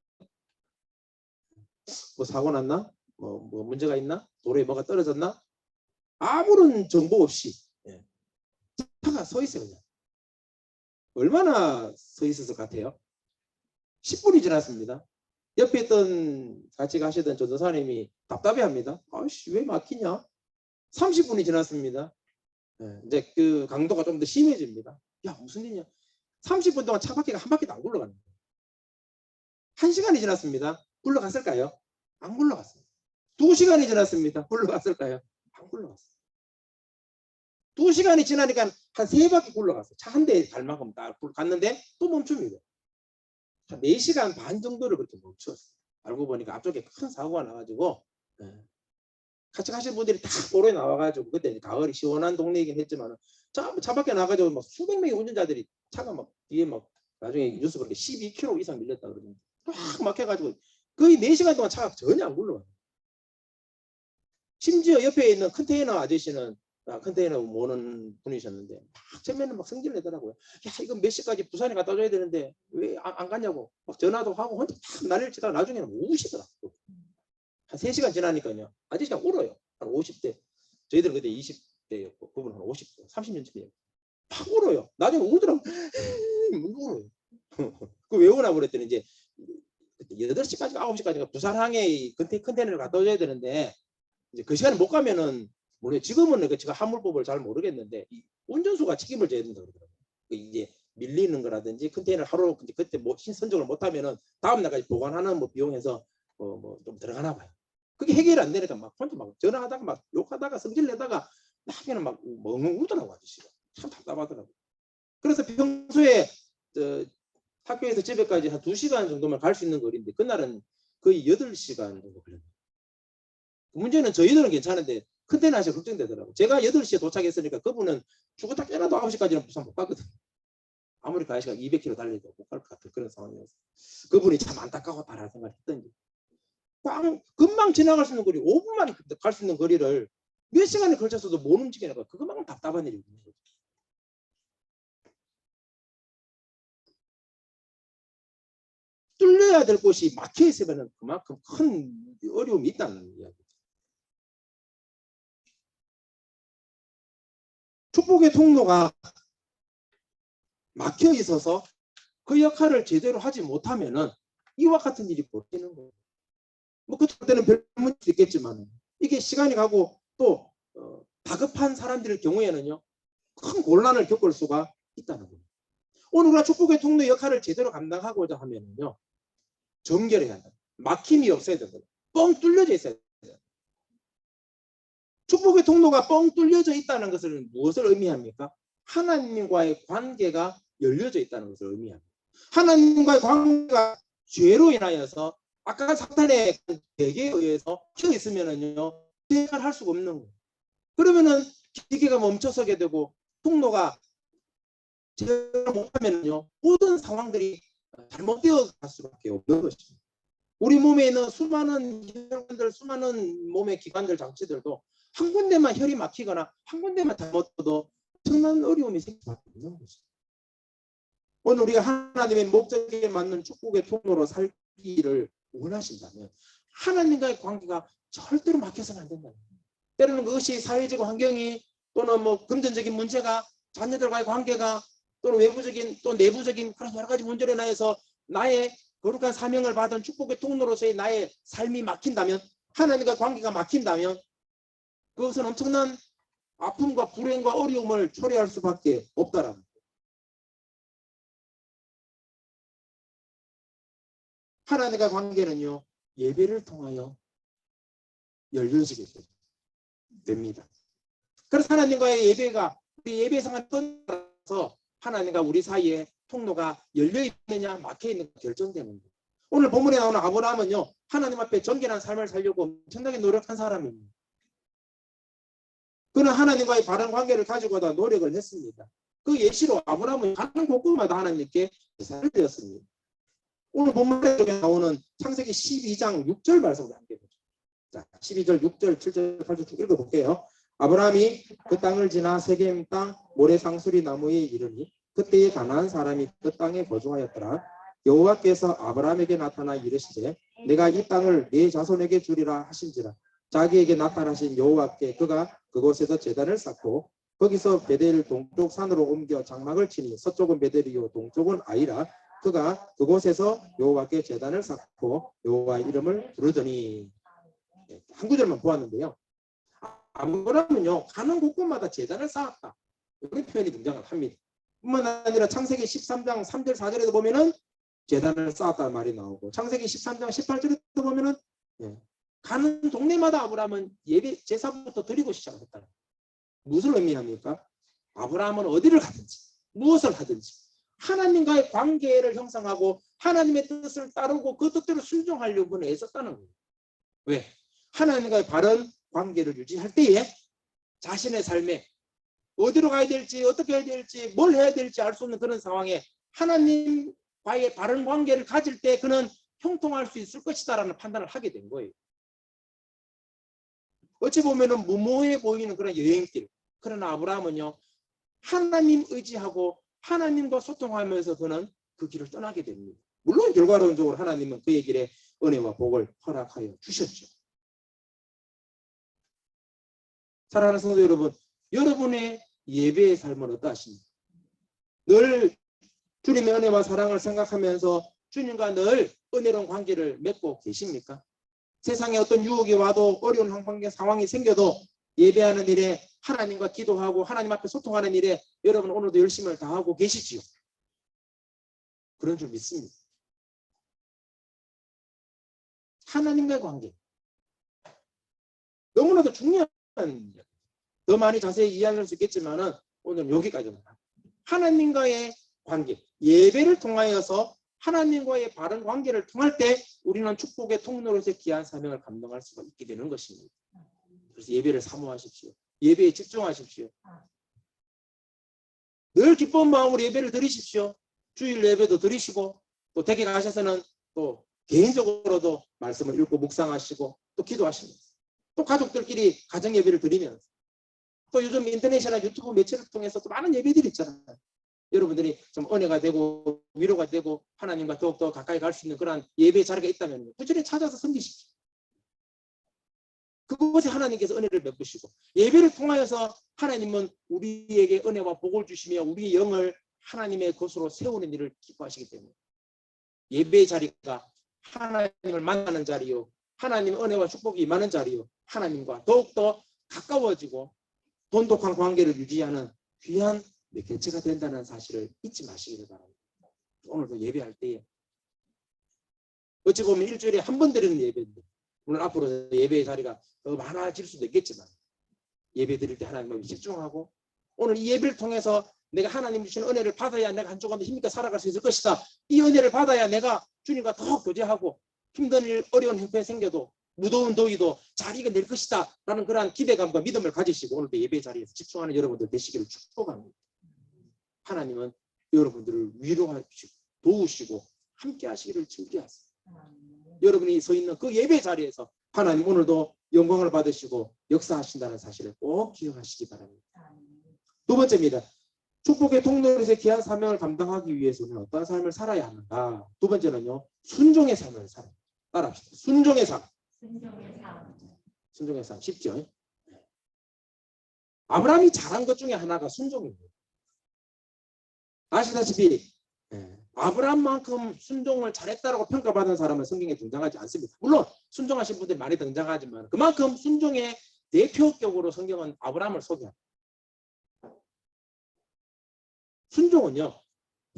뭐 사고 났나? 뭐 문제가 있나? 도로에 뭐가 떨어졌나? 아무런 정보 없이 차가 서 있어요. 그냥. 얼마나 서 있었을 것 같아요? 10분이 지났습니다. 옆에 있던 같이 가시던 전도사님이 답답해합니다. 아씨 왜 막히냐? 30분이 지났습니다. 이제 그 강도가 좀 더 심해집니다. 야 무슨 일이냐? 30분 동안 차 바퀴가 한 바퀴도 안 굴러가는 거예요. 1시간이 지났습니다. 굴러갔을까요? 안 굴러갔어요. 2시간이 지났습니다. 굴러갔을까요? 안 굴러갔어요. 2시간이 지나니까 한 3바퀴 굴러갔어요. 차 한 대 갈 만큼 딱 갔는데 또 멈춥니다. 4시간 반 정도를 그렇게 멈추었어요. 알고 보니까 앞쪽에 큰 사고가 나가지고 같이 가신 분들이 다 도로에 나와가지고 그때 가을이 시원한 동네이긴 했지만 차 밖에 나가지고 막 수백 명의 운전자들이 차가 막 뒤에 막 나중에 뉴스 그렇게 12km 이상 밀렸다 그러더니 막 막혀가지고 거의 4시간 동안 차가 전혀 안 굴러가요. 심지어 옆에 있는 컨테이너 아저씨는 컨테이너 모는 분이셨는데 막 처음에는 막 성질을 내더라고요. 야 이거 몇 시까지 부산에 갖다 줘야 되는데 왜 안 가냐고 막 전화도 하고 혼자 막 난리를 치다가 나중에는 우시더라고요. 한 3시간 지나니까요. 아저씨가 울어요. 한 50대. 저희들은 그때 20대였고 그분은 한 50대, 30년 전이에요. 막 울어요. 나중에 울더라고요. 울어요. 그 왜 우나 그랬더니 이제 8시까지 9시까지가 부산항에 컨테이너를 갖다 줘야 되는데 이제 그 시간에 못 가면은 물론 지금은 제가 화물법을 잘 모르겠는데 이 운전수가 책임을 져야 된다 그러더라고요. 이제 밀리는 거라든지 컨테이너를 하루 그때 뭐 신선적으로 못하면은 다음 날까지 보관하는 뭐 비용에서 뭐 좀 들어가나 봐요. 그게 해결이 안 되니까 막 혼자 막 전화하다가 막 욕하다가 성질 내다가 나중에는 막 멍멍 울더라고 아저씨가. 참 답답하더라고요. 그래서 평소에 학교에서 집에까지 한 2시간 정도만 갈 수 있는 거리인데 그날은 거의 8시간 정도 걸렸어요. 문제는 저희들은 괜찮은데 컨테이너에서 걱정되더라고요. 제가 8시에 도착했으니까 그분은 죽었다 깨어나도 9시까지는 부산 못 가거든요. 아무리 그 아저씨가 200km 달려도 못 갈 것 같은 그런 상황이었어요. 그분이 참 안타까웠다라는 생각을 했던지 금방 지나갈 수 있는 거리 5분만 갈 수 있는 거리를 몇 시간에 걸쳐서도 못 움직이니까 그것만큼 답답한 일이 있는 거죠. 뚫려야 될 곳이 막혀 있으면 그만큼 큰 어려움이 있다는 이야기죠. 축복의 통로가 막혀 있어서 그 역할을 제대로 하지 못하면은 이와 같은 일이 벌어지는 거예요. 뭐 그때는 별 문제도 있겠지만 이게 시간이 가고 또 다급한 사람들의 경우에는요 큰 곤란을 겪을 수가 있다는 거예요. 오늘 우리가 축복의 통로 역할을 제대로 감당하고자 하면은요 정결해야 한다. 막힘이 없어야 된다. 뻥 뚫려져 있어야 된다. 축복의 통로가 뻥 뚫려져 있다는 것은 무엇을 의미합니까? 하나님과의 관계가 열려져 있다는 것을 의미합니다. 하나님과의 관계가 죄로 인하여서 아까 사탄의 계계에 의해서 켜 있으면은요 해결할 수가 없는 거예요. 그러면은 기계가 멈춰서게 되고 통로가 제대로 못하면요 모든 상황들이 잘못되어 갈 수밖에 없는 것입니다. 우리 몸에 있는 수많은 혈관들, 수많은 몸의 기관들, 장치들도 한 군데만 혈이 막히거나 한 군데만 잘못해도 엄청난 어려움이 생길 수밖에 없는 것입니다. 오늘 우리가 하나님의 목적에 맞는 축복의 통로로 살기를 원하신다면 하나님과의 관계가 절대로 막혀서는 안 된다. 때로는 그것이 사회적 환경이 또는 뭐 금전적인 문제가 자녀들과의 관계가 또는 외부적인 또 내부적인 그런 여러 가지 문제로 인하여서 나의 거룩한 사명을 받은 축복의 통로로서의 나의 삶이 막힌다면 하나님과 관계가 막힌다면 그것은 엄청난 아픔과 불행과 어려움을 초래할 수밖에 없다라는 거예요. 하나님과 관계는요 예배를 통하여 열려지게 됩니다. 그래서 하나님과의 예배가 우리 예배 생활에 떠나서 하나님과 우리 사이에 통로가 열려 있느냐 막혀 있느냐 결정되는 거예요. 오늘 본문에 나오는 아브라함은요 하나님 앞에 정결한 삶을 살려고 엄청나게 노력한 사람입니다. 그는 하나님과의 바른 관계를 가지고 다 노력을 했습니다. 그 예시로 아브라함은 가는 곳곳마다 하나님께 제사를 드렸습니다. 오늘 본문에 나오는 창세기 12장 6절 말씀을 함께 보죠. 자, 12절, 6절, 7절, 8절 쭉 읽어볼게요. 아브라함이 그 땅을 지나 세겜 땅 모래상수리 나무에 이르니 그때에 가나안 사람이 그 땅에 거주하였더라. 여호와께서 아브라함에게 나타나 이르시되 내가 이 땅을 네 자손에게 주리라 하신지라. 자기에게 나타나신 여호와께 그가 그곳에서 제단을 쌓고 거기서 베델 동쪽 산으로 옮겨 장막을 치니 서쪽은 베델이요 동쪽은 아이라. 그가 그곳에서 여호와께 제단을 쌓고 여호와의 이름을 부르더니. 한 구절만 보았는데요. 아브라함은요 가는 곳곳마다 제단을 쌓았다. 이런 표현이 등장을 합니다. 뿐만 아니라 창세기 13장 3절 4절에도 보면은 제단을 쌓았다는 말이 나오고 창세기 13장 18절에도 보면은 가는 동네마다 아브라함은 예배 제사부터 드리고 시작했다. 무슨 의미합니까? 아브라함은 어디를 가든지 무엇을 하든지 하나님과의 관계를 형성하고 하나님의 뜻을 따르고 그 뜻대로 순종하려고 애썼다는 거예요. 왜? 하나님과의 바른 관계를 유지할 때에 자신의 삶에 어디로 가야 될지 어떻게 해야 될지 뭘 해야 될지 알 수 없는 그런 상황에 하나님과의 바른 관계를 가질 때 그는 형통할 수 있을 것이다라는 판단을 하게 된 거예요. 어찌 보면은 무모해 보이는 그런 여행길. 그러나 아브라함은요, 하나님 의지하고 하나님과 소통하면서 그는 그 길을 떠나게 됩니다. 물론 결과론적으로 하나님은 그의 길에 은혜와 복을 허락하여 주셨죠. 사랑하는 성도 여러분, 여러분의 예배의 삶은 어떠하십니까? 늘 주님의 은혜와 사랑을 생각하면서 주님과 늘 은혜로운 관계를 맺고 계십니까? 세상에 어떤 유혹이 와도 어려운 상황이 생겨도 예배하는 일에 하나님과 기도하고 하나님 앞에 소통하는 일에 여러분 오늘도 열심을 다하고 계시지요. 그런 줄 믿습니다. 하나님과의 관계 너무나도 중요한 일이에요. 더 많이 자세히 이야기할 수 있겠지만은 오늘 여기까지만. 하나님과의 관계, 예배를 통하여서 하나님과의 바른 관계를 통할 때 우리는 축복의 통로로서 귀한 사명을 감당할 수가 있게 되는 것입니다. 그래서 예배를 사모하십시오. 예배에 집중하십시오. 늘 기쁜 마음으로 예배를 드리십시오. 주일 예배도 드리시고 또 댁에 가셔서는 또 개인적으로도 말씀을 읽고 묵상하시고 또 기도하시면서 또 가족들끼리 가정 예배를 드리면서 또 요즘 인터넷이나 유튜브 매체를 통해서 또 많은 예배들이 있잖아요. 여러분들이 좀 은혜가 되고 위로가 되고 하나님과 더욱더 가까이 갈 수 있는 그런 예배 자리가 있다면 꾸준히 찾아서 섬기십시오. 그곳에 하나님께서 은혜를 베푸시고 예배를 통하여서 하나님은 우리에게 은혜와 복을 주시며 우리의 영을 하나님의 것으로 세우는 일을 기뻐하시기 때문에 예배의 자리가 하나님을 만나는 자리요, 하나님의 은혜와 축복이 임하는 자리요, 하나님과 더욱더 가까워지고 돈독한 관계를 유지하는 귀한 개체가 된다는 사실을 잊지 마시기를 바랍니다. 오늘도 예배할 때에 어찌 보면 일주일에 한 번 드리는 예배인데 물론 앞으로 예배의 자리가 더 많아질 수도 있겠지만 예배 드릴 때 하나님을 집중하고 오늘 이 예배를 통해서 내가 하나님 주시는 은혜를 받아야 내가 한쪽한테 힘있게 살아갈 수 있을 것이다. 이 은혜를 받아야 내가 주님과 더 교제하고 힘든 일, 어려운 형편이 생겨도 무더운 더위도 잘 이겨낼 것이다 라는 그러한 기대감과 믿음을 가지시고 오늘도 예배 자리에서 집중하는 여러분들 되시기를 축복합니다. 하나님은 여러분들을 위로하시고 도우시고 함께 하시기를 즐겨하세요. 여러분이 서 있는 그 예배 자리에서 하나님 오늘도 영광을 받으시고 역사하신다는 사실을 꼭 기억하시기 바랍니다. 두 번째입니다. 축복의 통로에서 귀한 사명을 감당하기 위해서는 어떤 삶을 살아야 하는가? 두 번째는요, 순종의 삶을 살아요. 따라합시다. 순종의 삶. 순종의 삶 쉽죠? 아브라함이 잘한 것 중에 하나가 순종입니다. 아시다시피 아브라함만큼 순종을 잘했다라고 평가받은 사람은 성경에 등장하지 않습니다. 물론 순종하신 분들이 많이 등장하지만 그만큼 순종의 대표격으로 성경은 아브라함을 소개합니다. 순종은요,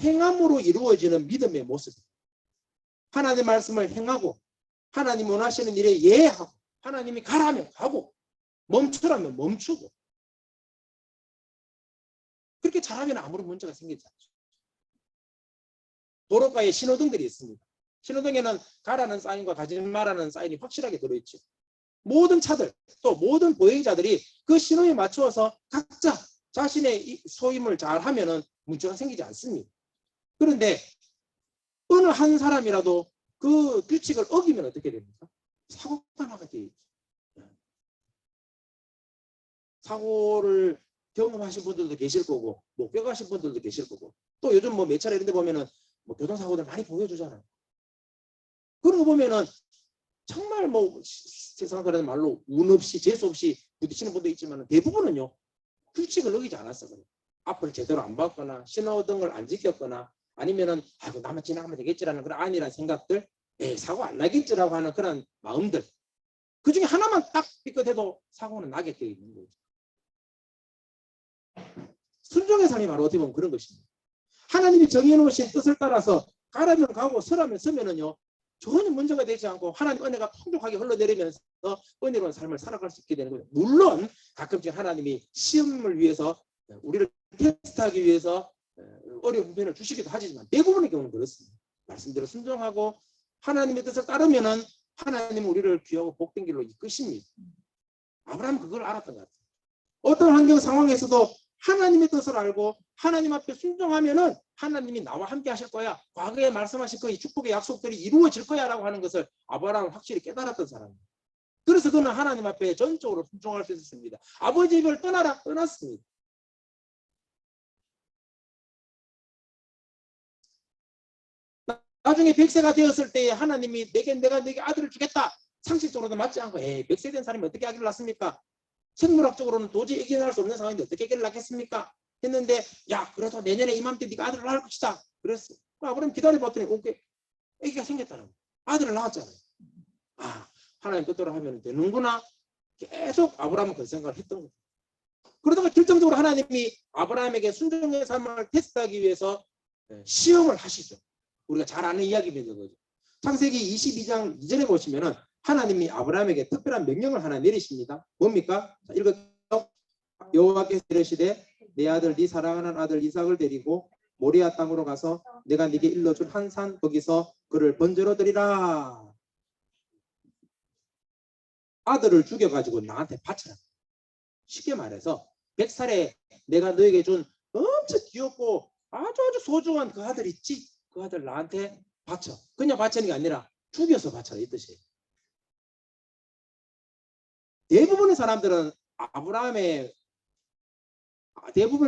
행함으로 이루어지는 믿음의 모습입니다. 하나님의 말씀을 행하고 하나님 원하시는 일에 예하고 하나님이 가라면 가고 멈추라면 멈추고 그렇게 잘하면 아무런 문제가 생기지 않죠. 도로가에 신호등들이 있습니다. 신호등에는 가라는 사인과 가지 말라는 사인이 확실하게 들어있죠. 모든 차들 또 모든 보행자들이 그 신호에 맞추어서 각자 자신의 소임을 잘 하면은 문제가 생기지 않습니다. 그런데 어느 한 사람이라도 그 규칙을 어기면 어떻게 됩니까? 사고가 나게 돼 있죠. 사고를 경험하신 분들도 계실 거고 목격하신 분들도 계실 거고 또 요즘 뭐 매차례 이런 데 보면은 뭐 교통사고들 많이 보여주잖아요. 그런 거 보면은 정말 뭐 세상 사람들 말로 운 없이 재수 없이 부딪히는 분도 있지만 대부분은요 규칙을 어기지 않았어. 그래요. 앞을 제대로 안 봤거나 신호등을 안 지켰거나 아니면은 아이고 나만 지나가면 되겠지라는 그런 안일한 생각들, 사고 안 나겠지라고 하는 그런 마음들, 그 중에 하나만 딱 삐끗해도 사고는 나게 되어 있는 거죠. 순종의 삶이 바로 어떻게 보면 그런 것입니다. 하나님이 정해놓으신 뜻을 따라서 가라면 가고 서라면 서면은요 전혀 문제가 되지 않고 하나님 은혜가 풍족하게 흘러내리면서 은혜로운 삶을 살아갈 수 있게 되는 거예요. 물론 가끔씩 하나님이 시험을 위해서 우리를 테스트하기 위해서 어려운 면을 주시기도 하지만 대부분의 경우는 그렇습니다. 말씀대로 순종하고 하나님의 뜻을 따르면은 하나님은 우리를 귀하고 복된 길로 이끄십니다. 아브라함은 그걸 알았던 것 같아요. 어떤 환경 상황에서도 하나님의 뜻을 알고 하나님 앞에 순종하면은 하나님이 나와 함께 하실 거야. 과거에 말씀하신 그 축복의 약속들이 이루어질 거야 라고 하는 것을 아브라함은 확실히 깨달았던 사람입니다. 그래서 그는 하나님 앞에 전적으로 순종할 수 있었습니다. 아버지 집을 떠나라 떠났습니다. 나중에 100세가 되었을 때 하나님이 내가 네게 아들을 주겠다. 상식적으로도 맞지 않고 100세 된 사람이 어떻게 아기를 낳습니까? 생물학적으로는 도저히 이겨낼 수 없는 상황인데 어떻게 아기를 낳겠습니까? 했는데 야 그래도 내년에 이맘때 네가 아들을 낳을 것이다. 그랬어. 아브라함 기다려봤더니 오케이 아기가 생겼다는 거야. 아들을 낳았잖아요. 아 하나님 뜻대로 하면 되는구나. 계속 아브라함은 그 생각을 했던 거예요. 그러다가 결정적으로 하나님이 아브라함에게 순종의 삶을 테스트하기 위해서 시험을 하시죠. 우리가 잘 아는 이야기입니다. 창세기 22장 2절에 보시면은 하나님이 아브라함에게 특별한 명령을 하나 내리십니다. 뭡니까? 자, 읽어요. 여호와께서 이르시되 내 아들 네 사랑하는 아들 이삭을 데리고 모리아 땅으로 가서 내가 네게 일러줄 한 산 거기서 그를 번제로 드리라. 아들을 죽여가지고 나한테 바쳐라. 쉽게 말해서 100살에 내가 너에게 준 엄청 귀엽고 아주 소중한 그 아들 있지? 그 아들 나한테 바쳐. 그냥 바치는 게 아니라 죽여서 바쳐라 이 뜻이에요. 대부분의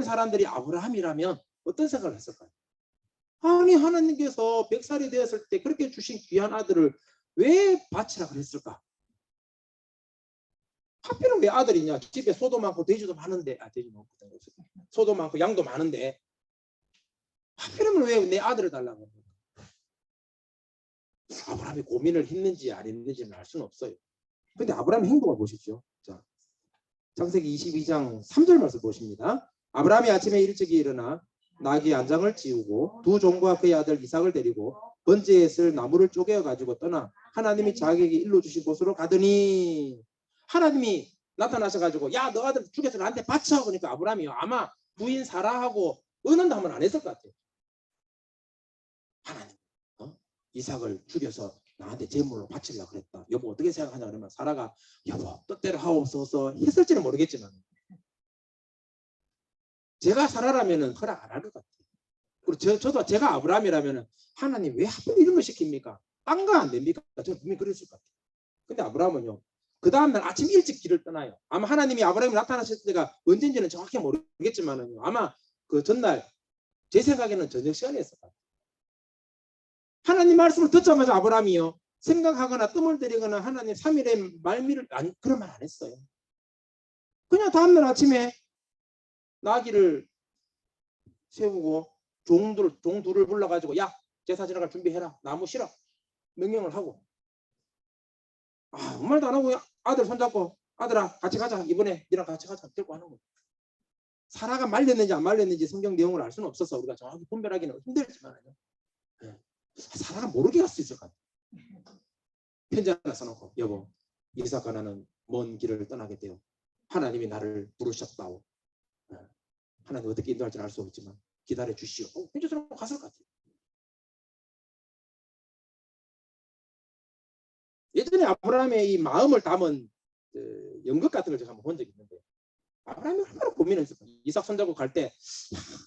사람들이 아브라함이라면 어떤 생각을 했을까요? 아니 하나님께서 100살이 되었을 때 그렇게 주신 귀한 아들을 왜 바치라 그랬을까? 하필은 왜 아들이냐? 집에 소도 많고 돼지도 많은데 돼지 많고 소도 많고 양도 많은데 하필이면 왜 내 아들을 달라고? 아브라함이 고민을 했는지 안 했는지는 알 수는 없어요. 근데 아브라함의 행동을 보십시오. 자, 창세기 22장 3절 말씀 보십니다. 아브라함이 아침에 일찍이 일어나 나귀 안장을 지우고 두 종과 그의 아들 이삭을 데리고 번제에 쓸 나무를 쪼개어 가지고 떠나 하나님이 자기에게 일러 주신 곳으로 가더니 하나님이 나타나셔 가지고 야 너 아들 죽여서 나한테 바쳐. 그러니까 아브라함이 아마 부인 사라하고 의논도 한번 안 했을 것 같아요. 하나님 이삭을 죽여서 나한테 제물로 바치려고 그랬다. 여보 어떻게 생각하냐 그러면 사라가 여보 뜻대로 하옵소서 했을지는 모르겠지만 제가 사라라면은 허락 안 할 것 같아요. 그리고 저도 제가 아브라함이라면은 하나님 왜 하필 이런 걸 시킵니까? 딴 거 안 됩니까? 저는 분명히 그랬을 것 같아요. 근데 아브라함은요. 그 다음날 아침 일찍 길을 떠나요. 아마 하나님이 아브라함이 나타나실 때가 언제인지는 정확히 모르겠지만은요. 아마 그 전날 제 생각에는 저녁 시간이었을 것 같아요. 하나님 말씀을 듣자마자 아브라함이요. 생각하거나 뜸을 들이거나 하나님 3일의 말미를 그런 말 안 했어요. 그냥 다음날 아침에 나귀를 세우고 종 둘을 불러가지고 야 제사 지나갈 준비해라. 나무 실어. 명령을 하고 아무 말도 안 하고 아들 손잡고 아들아 같이 가자. 이번에 니랑 같이 가자. 들고 하는 거예요. 사라가 말렸는지 안 말렸는지 성경 내용을 알 수는 없어서 우리가 정확히 분별하기는 힘들지만요. 사라가 모르게 갈 수 있을 것 같아요. 편지 하나 써놓고 여보 이삭과 나는 먼 길을 떠나게 되어 하나님이 나를 부르셨다오. 하나님 어떻게 인도할지 알 수 없지만 기다려 주시오. 편지 써놓고 갔을 것 같아요. 예전에 아브라함의 이 마음을 담은 연극 같은 걸 제가 한번 본 적이 있는데 아브라함이 얼마나 고민을 했을까. 이삭 손잡고 갈 때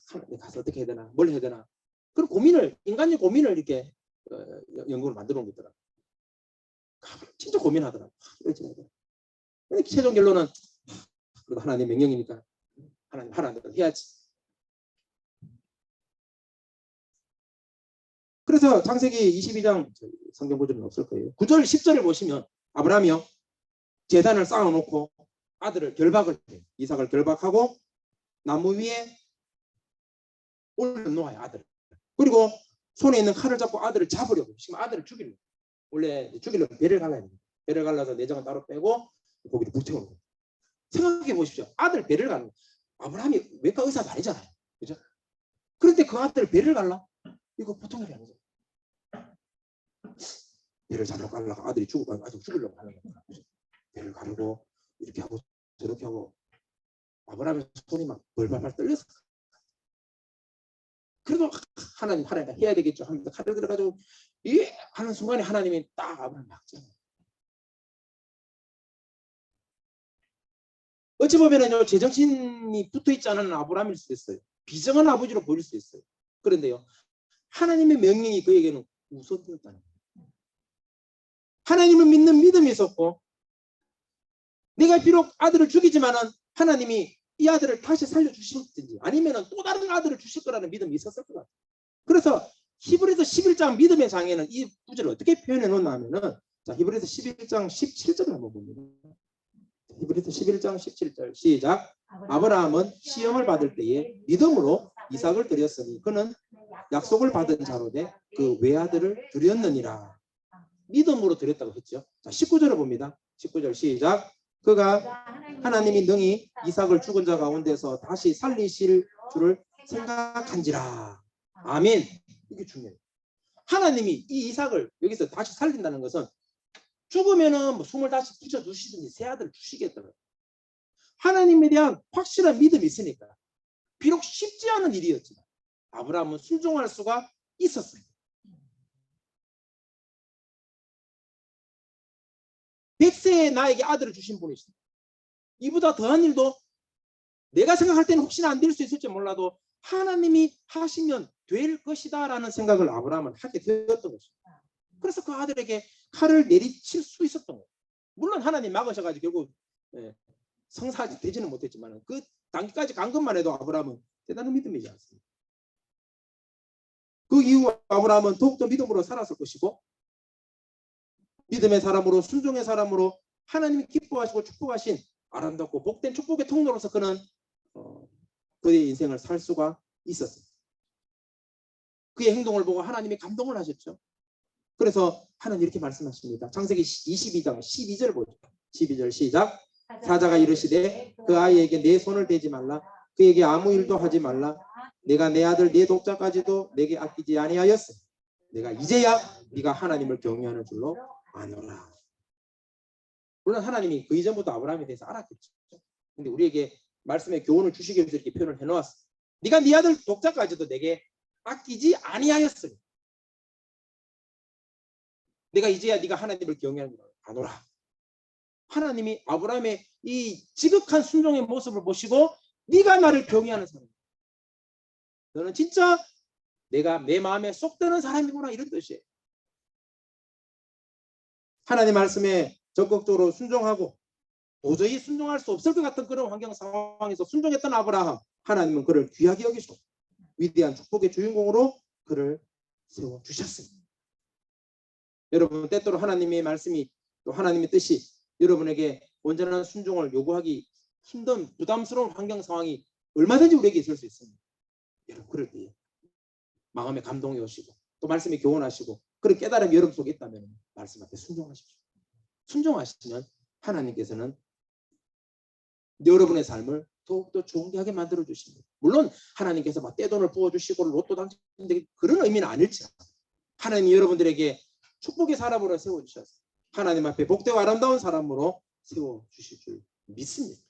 하나님 가서 어떻게 해야 되나 뭘 해야 되나 그런 고민을 인간의 고민을 이렇게 연극을 만들어 놓은 거더라고요. 진짜 고민하더라고요. 근데 최종 결론은 그래도 하나님 명령이니까 하나님 하라는 대로 해야지. 그래서 창세기 22장 성경 구절은 없을 거예요. 9절 10절을 보시면 아브라함이요 제단을 쌓아놓고 아들을 결박을 해요. 이삭을 결박하고 나무 위에 올려놓아요. 아들을. 그리고 손에 있는 칼을 잡고 아들을 잡으려고. 지금 아들을 죽이려고. 원래 죽이려면 배를 갈라야 됩니다. 배를 갈라서 내장을 따로 빼고 고기를 불태우는 거예요. 생각해 보십시오. 아들 배를 가는 거예요. 아브라함이 외과 의사도 아니잖아요. 그죠? 그런데 그 아들 배를 갈라? 이거 보통 일이 아니죠. 배를 잡으러 가려고 아들이 아직 죽으려고 하는 거야. 배를 가르고 이렇게 하고 저렇게 하고 아브라함의 손이 막 벌벌벌 떨렸어. 그래도 하나님 해야 되겠죠 하면서 칼을 들어가지고 예 하는 순간에 하나님이 딱 아브라함 막잖아요. 어찌 보면은요 제정신이 붙어있지 않은 아브라함일 수 있어요. 비정한 아버지로 보일 수 있어요. 그런데요 하나님의 명령이 그에게는 우선이었다는 거예요. 하나님을 믿는 믿음이 있었고 내가 비록 아들을 죽이지만은 하나님이 이 아들을 다시 살려주실든지 아니면은 또 다른 아들을 주실 거라는 믿음이 있었을 것 같아요. 그래서 히브리서 11장 믿음의 장에는 이 구절을 어떻게 표현해 놓나 하면은 자 히브리서 11장 17절을 한번 봅니다. 히브리서 11장 17절 시작. 아브라함은 시험을 받을 때에 믿음으로 이삭을 드렸으니 그는 약속을 받은 자로 돼 그 외아들을 드렸느니라. 믿음으로 드렸다고 했죠. 자 19절을 봅니다. 19절 시작. 그가 하나님이 능히 이삭을 죽은 자 가운데서 다시 살리실 줄을 생각한지라. 아멘. 이게 중요해요. 하나님이 이 이삭을 여기서 다시 살린다는 것은 죽으면은 뭐 숨을 다시 붙여주시든지 새 아들을 주시겠다고요. 하나님에 대한 확실한 믿음이 있으니까 비록 쉽지 않은 일이었지만 아브라함은 순종할 수가 있었어요. 100세에 나에게 아들을 주신 분이십니다. 이보다 더한 일도 내가 생각할 때는 혹시나 안 될 수 있을지 몰라도 하나님이 하시면 될 것이다 라는 생각을 아브라함은 하게 되었던 것입니다. 그래서 그 아들에게 칼을 내리칠 수 있었던 거예요. 물론 하나님 막으셔가지고 결국 성사하지 되지는 못했지만 그 단계까지 간 것만 해도 아브라함은 대단한 믿음이지 않습니까? 그 이후 아브라함은 더욱더 믿음으로 살았을 것이고 믿음의 사람으로 순종의 사람으로 하나님이 기뻐하시고 축복하신 아름답고 복된 축복의 통로로서 그는 그의 인생을 살 수가 있었습니다. 그의 행동을 보고 하나님이 감동을 하셨죠. 그래서 하나님 이렇게 말씀하십니다. 창세기 22장 12절 보죠. 12절 시작. 사자가 이르시되 그 아이에게 내 손을 대지 말라. 그에게 아무 일도 하지 말라. 내가 내 아들 내 독자까지도 내게 아끼지 아니하였으니 내가 이제야 네가 하나님을 경외하는 줄로 아노라. 물론 하나님이 그 이전부터 아브라함에 대해서 알았겠죠. 근데 우리에게 말씀의 교훈을 주시기 위해서 이렇게 표현을 해놓았어. 네가 네 아들 독자까지도 내게 아끼지 아니하였으니 내가 이제야 네가 하나님을 경외하는 줄로 아노라. 하나님이 아브라함의 이 지극한 순종의 모습을 보시고 네가 나를 경외하는 사람, 너는 진짜 내가 내 마음에 쏙 드는 사람이구나 이런 뜻이에요. 하나님 말씀에 적극적으로 순종하고 도저히 순종할 수 없을 것 같은 그런 환경 상황에서 순종했던 아브라함, 하나님은 그를 귀하게 여기시고 위대한 축복의 주인공으로 그를 세워주셨습니다. 여러분 때때로 하나님의 말씀이 또 하나님의 뜻이 여러분에게 온전한 순종을 요구하기 힘든 부담스러운 환경 상황이 얼마든지 우리에게 있을 수 있습니다. 여러분 그럴 때 마음에 감동이 오시고 또 말씀에 교훈하시고 그런 깨달음이 여러분 속에 있다면 말씀 앞에 순종하십시오. 순종하시면 하나님께서는 여러분의 삶을 더욱더 존귀하게 만들어 주십니다. 물론 하나님께서 막 떼돈을 부어주시고 로또 당첨되기 그런 의미는 아닐지라도 하나님이 여러분들에게 축복의 사람으로 세워주셨어요. 하나님 앞에 복되고 아름다운 사람으로 세워주실 줄 믿습니다.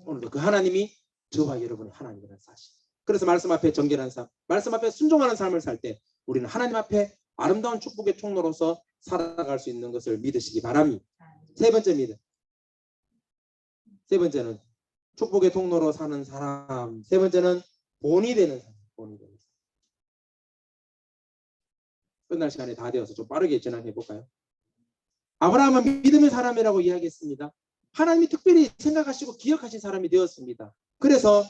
오늘도 그 하나님이 저와 여러분의 하나님이라는 사실. 그래서 말씀 앞에 정결한 삶, 말씀 앞에 순종하는 삶을 살 때 우리는 하나님 앞에 아름다운 축복의 통로로서 살아갈 수 있는 것을 믿으시기 바랍니다. 세 번째 믿음. 세 번째는 축복의 통로로 사는 사람. 세 번째는 본이 되는 사람. 본이 되는 사람. 끝날 시간이 다 되어서 좀 빠르게 진행해 볼까요? 아브라함은 믿음의 사람이라고 이야기했습니다. 하나님이 특별히 생각하시고 기억하신 사람이 되었습니다. 그래서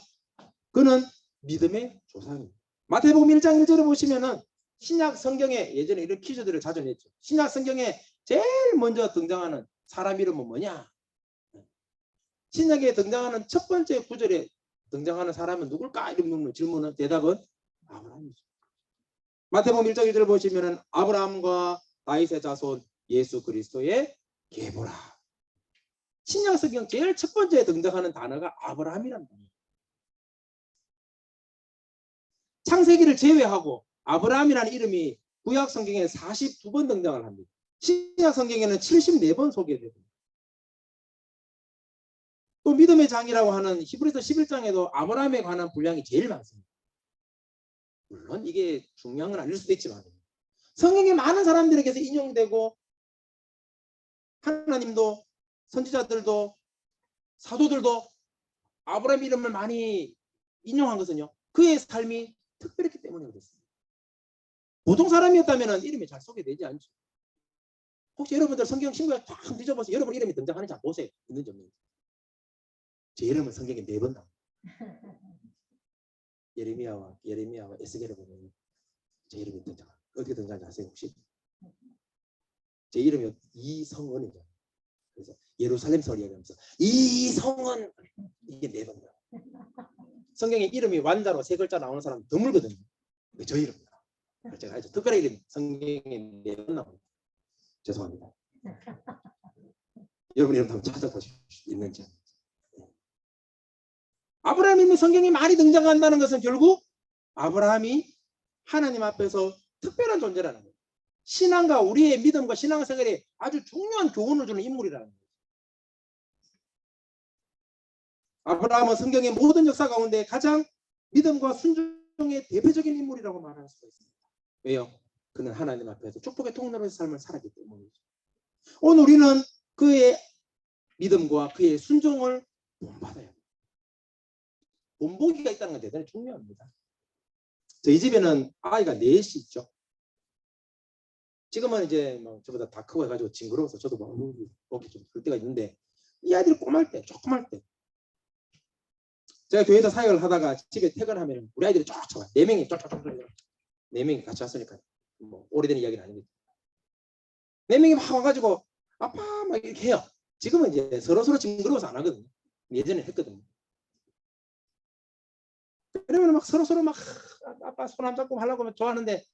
그는 믿음의 조상입니다. 마태복음 1장 1절에 보시면은 신약 성경에 예전에 이런 퀴즈들을 자주 냈죠. 신약 성경에 제일 먼저 등장하는 사람 이름은 뭐냐? 신약에 등장하는 첫 번째 구절에 등장하는 사람은 누굴까? 이런 질문은 대답은 아브라함이죠. 마태복음 1장 1절 보시면은 아브라함과 다윗의 자손 예수 그리스도의 계보라. 신약 성경 제일 첫 번째 등장하는 단어가 아브라함이란 단어예요. 창세기를 제외하고 아브라함이라는 이름이 구약 성경에 42번 등장을 합니다. 신약 성경에는 74번 소개됩니다. 또 믿음의 장이라고 하는 히브리서 11장에도 아브라함에 관한 분량이 제일 많습니다. 물론 이게 중요한 건 아닐 수도 있지만 성경에 많은 사람들에게서 인용되고 하나님도 선지자들도 사도들도 아브라함 이름을 많이 인용한 것은요, 그의 삶이 특별했기 때문에 그렇습니다. 보통 사람이었다면 이름이 잘 소개되지 않죠. 혹시 여러분들 성경 신구약 쫙 뒤져보세요. 여러분 이름이 등장하는지 한번 보세요. 있는지 없는지. 제 이름은 성경에 4번 나옵니다. 예레미야와 에스겔을 보면 제 이름이 등장합니다. 어떻게 등장하는지 아세요 혹시? 제 이름이 이성은이죠. 그래서 예루살렘 설 이야기하면서 이성은 이게 4번 나와요. 성경에 이름이 완자로 3글자 나오는 사람 드물거든요. 저 이름입니다. 제가 아주 특별한 이름 성경에 4번 나옵니다. 죄송합니다. 여러분 이름 한번 찾아보실 수 있는지. 아브라함이 성경에 많이 등장한다는 것은 결국 아브라함이 하나님 앞에서 특별한 존재라는 거예요. 신앙과 우리의 믿음과 신앙생활에 아주 중요한 교훈을 주는 인물이라는 거예요. 아브라함은 성경의 모든 역사 가운데 가장 믿음과 순종의 대표적인 인물이라고 말할 수가 있습니다. 왜요? 그는 하나님 앞에서 축복의 통로로의 삶을 살았기 때문이죠. 오늘 우리는 그의 믿음과 그의 순종을 본받아야 합니다. 본보기가 있다는 건 대단히 중요합니다. 저희 집에는 아이가 4이 있죠. 지금은 이제 뭐 저보다 다 크고 해가지고 징그러워서 저도 막 이렇게 좀 그럴 때가 있는데, 이 아이들이 꼬말 때, 조그말 때, 제가 교회에서 사역을 하다가 집에 퇴근하면 우리 아이들이 쫙 쳐요. 4명이 쫙쫙쫙 4명이 같이 왔으니까 뭐 오래된 이야기는 아닙니다. 4명이 막 와가지고 아빠 막 이렇게 해요. 지금은 이제 서로 징그러워서 안 하거든요. 예전에 했거든요. 그러면 막 서로 막 아빠 손 안 잡고 하려고 좋아하는데,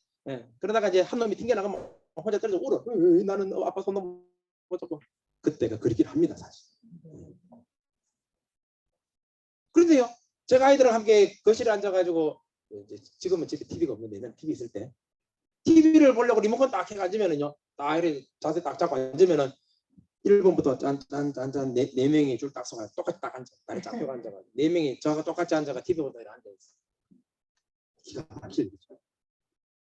그러다가 이제 한 놈이 튕겨나가면 혼자 떨어져 울어. 나는 아빠 손 못 잡고. 그때가 그렇긴 합니다, 사실. 그런데요, 제가 아이들랑 함께 거실에 앉아가지고, 이제 지금은 집에 TV가 없는데 옛날에 TV 있을 때 TV를 보려고 리모컨 딱 해가 앉으면은요, 딱 이렇게 자세 딱 잡고 앉으면은 1번부터 짠짠짠 4명이 줄 딱 서가 똑같이 딱 앉아. 다리 쫙 펴고 앉아가지고 4명이 저하고 똑같이 앉아가 TV 보다 이렇게 앉아있어. 기가 막히죠.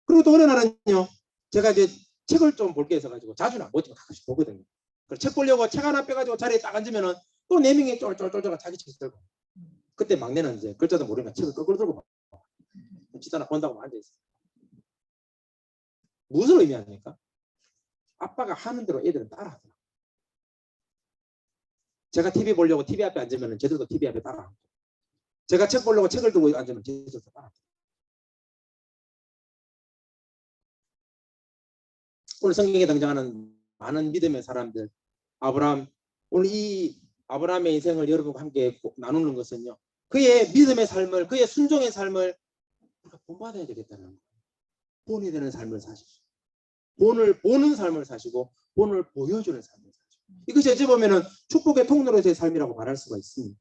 그리고 또 어느 날은요, 제가 이제 책을 좀 볼게 해서가지고 자주는 안 보지만 가끔씩 보거든요. 그래서 책 보려고 책 하나 빼가지고 자리에 딱 앉으면은 또 4명이 쫄쫄쫄쫄 자기 책 들고. 그때 막내는 이제 글자도 모르니까 책을 거꾸로 들고 지도나 본다고 앉아있어. 무슨 의미합니까? 아빠가 하는 대로 애들은 따라하더라고요. 제가 TV 보려고 TV 앞에 앉으면 쟤들도 TV 앞에 따라하고, 제가 책 보려고 책을 들고 앉으면 쟤들도 따라하고. 오늘 성경에 등장하는 많은 믿음의 사람들, 아브라함, 오늘 이 아브라함의 인생을 여러분과 함께 나누는 것은요, 그의 믿음의 삶을, 그의 순종의 삶을 우리가 본받아야 되겠다는 거예요. 본이 되는 삶을 사시고, 본을 보는 삶을 사시고, 본을 보여주는 삶을 사시고, 이것이 어찌 보면은 축복의 통로로의 삶이라고 말할 수가 있습니다.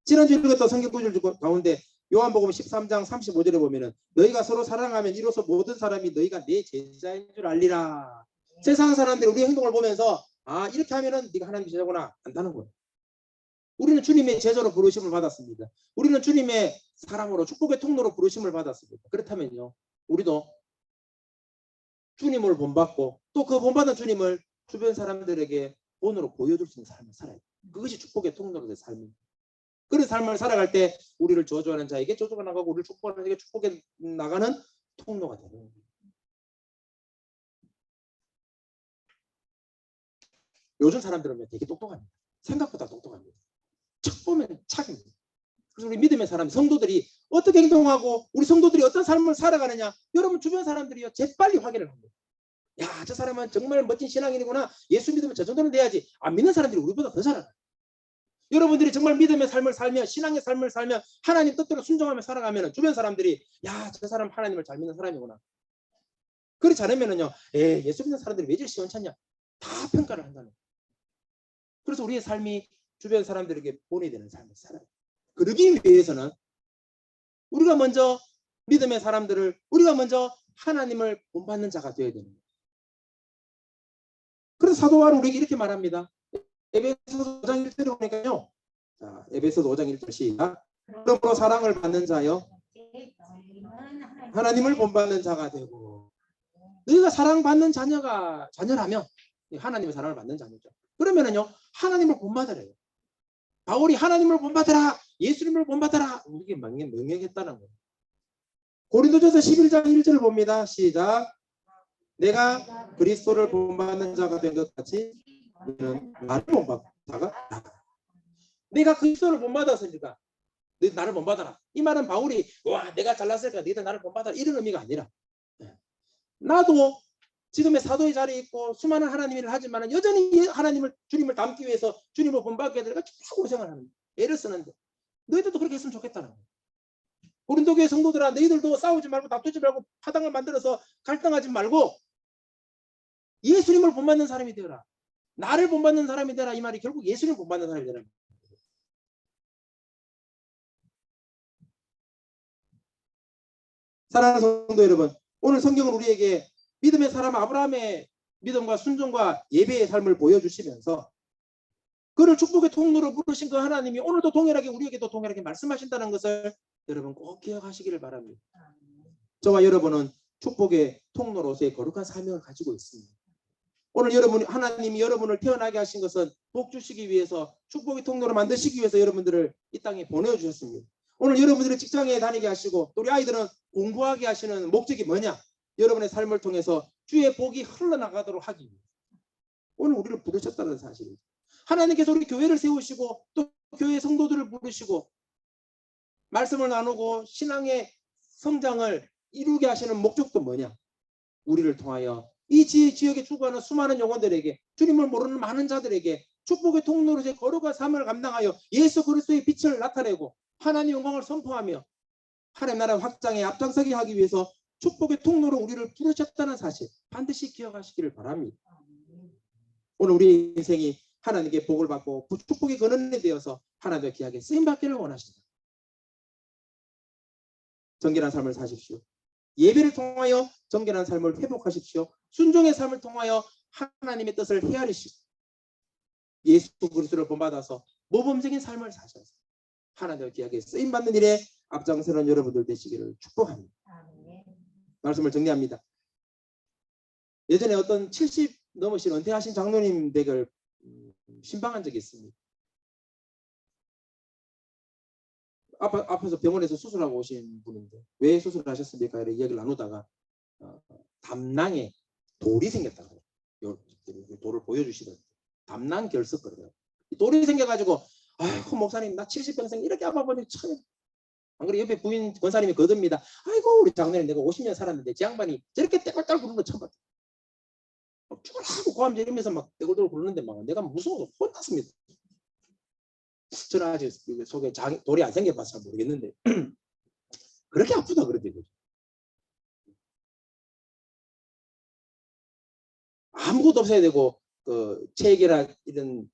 지난주에 읽었던 성경 구절 가운데 요한복음 13장 35절에 보면은 너희가 서로 사랑하면 이로써 모든 사람이 너희가 내 제자인 줄 알리라. 세상 사람들이 우리 행동을 보면서 아, 이렇게 하면은 네가 하나님의 제자구나 안다는 거예요. 우리는 주님의 제자로 부르심을 받았습니다. 우리는 주님의 사랑으로 축복의 통로로 부르심을 받았습니다. 그렇다면요, 우리도 주님을 본받고 또 그 본받은 주님을 주변 사람들에게 본으로 보여줄 수 있는 삶을 살아야 돼요. 그것이 축복의 통로로 된 삶입니다. 그런 삶을 살아갈 때 우리를 저주하는 자에게 저주가 나가고 우리를 축복하는 자에게 축복에 나가는 통로가 되는 거예요. 요즘 사람들은 되게 똑똑합니다. 생각보다 똑똑합니다. 척 보면 착입니다. 그래서 우리 믿음의 사람, 성도들이 어떻게 행동하고 우리 성도들이 어떤 삶을 살아가느냐, 여러분 주변 사람들이요 재빨리 확인을 합니다. 야, 저 사람은 정말 멋진 신앙인이구나. 예수 믿으면 저 정도는 돼야지. 안 믿는 사람들이 우리보다 더 잘하요. 여러분들이 정말 믿음의 삶을 살며 신앙의 삶을 살며 하나님 뜻대로 순종하며 살아가면 주변 사람들이 야, 저 사람 하나님을 잘 믿는 사람이구나. 그렇지 않으면은요, 예수 믿는 사람들이 왜 저리 시원찮냐, 다 평가를 한다는 거예요. 그래서 우리의 삶이 주변 사람들에게 본이 되는 삶을 살아요. 그러기 위해서는 우리가 먼저 믿음의 사람들을 우리가 먼저 하나님을 본받는 자가 되어야 되는 거예요. 그래서 사도 바울은 우리에게 이렇게 말합니다. 에베소서 5장 1절에 보니까요. 자, 에베소서 5장 1절 시작. 그러므로 사랑을 받는 자여 하나님을 본받는 자가 되고, 너희가 사랑받는 자녀라면 하나님의 사랑을 받는 자녀죠. 그러면은요 하나님을 본받으래요. 바울이 하나님을 본받으라, 예수님을 본받으라, 이게 명령했다는 거예요. 고린도전서 11장 1절을 봅니다. 시작. 내가 그리스도를 본받는 자가 된 것 같이 너는 나를 본받는 자가 되라. 내가 그리스도를 본받았으니까 너희 나를 본받아라. 이 말은 바울이 와 내가 잘났으니까 너희들 나를 본받아라 이런 의미가 아니라, 나도 지금의 사도의 자리에 있고 수많은 하나님의 일을 하지만 여전히 하나님을 주님을 닮기 위해서 주님을 본받게 되니까 고생을 하는 거예요. 애를 쓰는데 너희들도 그렇게 했으면 좋겠다는 거예요. 고린도 교회 성도들아, 너희들도 싸우지 말고 다투지 말고 파당을 만들어서 갈등하지 말고 예수님을 본받는 사람이 되어라. 나를 본받는 사람이 되라. 이 말이 결국 예수님을 본받는 사람이 되라. 사랑하는 성도 여러분, 오늘 성경은 우리에게 믿음의 사람 아브라함의 믿음과 순종과 예배의 삶을 보여주시면서 그를 축복의 통로로 부르신 그 하나님이 오늘도 동일하게 우리에게도 동일하게 말씀하신다는 것을 여러분 꼭 기억하시기를 바랍니다. 저와 여러분은 축복의 통로로서의 거룩한 사명을 가지고 있습니다. 오늘 하나님이 여러분을 태어나게 하신 것은 복 주시기 위해서, 축복의 통로로 만드시기 위해서 여러분들을 이 땅에 보내주셨습니다. 오늘 여러분들이 직장에 다니게 하시고 또 우리 아이들은 공부하게 하시는 목적이 뭐냐? 여러분의 삶을 통해서 주의 복이 흘러나가도록 하기 위해 오늘 우리를 부르셨다는 사실입니다. 하나님께서 우리 교회를 세우시고 또 교회 성도들을 부르시고 말씀을 나누고 신앙의 성장을 이루게 하시는 목적도 뭐냐? 우리를 통하여 이 지역에 추구하는 수많은 영혼들에게, 주님을 모르는 많은 자들에게 축복의 통로로서의 거룩한 삶을 감당하여 예수 그리스도의 빛을 나타내고 하나님의 영광을 선포하며 하나님 나라 확장에 앞장서게 하기 위해서 축복의 통로로 우리를 부르셨다는 사실 반드시 기억하시기를 바랍니다. 오늘 우리 인생이 하나님께 복을 받고 축복의 근원이 되어서 하나님의 귀하게 쓰임받기를 원하십니다. 정결한 삶을 사십시오. 예배를 통하여 정결한 삶을 회복하십시오. 순종의 삶을 통하여 하나님의 뜻을 헤아리시고 예수 그리스도를 본받아서 모범적인 삶을 사셔서 하나님의 귀하게 쓰임받는 일에 앞장서는 여러분들 되시기를 축복합니다. 말씀을 정리합니다. 예전에 어떤 70 넘으신 은퇴하신 장로님 댁을 신방한 적이 있습니다. 앞에서 병원에서 수술하고 오신 분인데 왜 수술을 하셨습니까? 이렇게 이야기를 나누다가 담낭에 돌이 생겼다고 돌을 보여주시더라고요. 담낭 결석거려요. 돌이 생겨가지고 아이고 목사님 나 70평생 이렇게 아파보니 참. 안 그래 옆에 부인 권사님이 거듭니다. 아이고 우리 장로님 내가 50년 살았는데 제 양반이 저렇게 떼굴떼굴 구르는 거 처음 봤다. 죽으라고 고함 지르면서 막 떼굴떼굴 구르는데 막 내가 무서워서 혼났습니다. 저는 아직 속에 돌이 안 생겨봐서 잘 모르겠는데 그렇게 아프다 그러더라고요. 아무것도 없어야 되고 체액이나 이런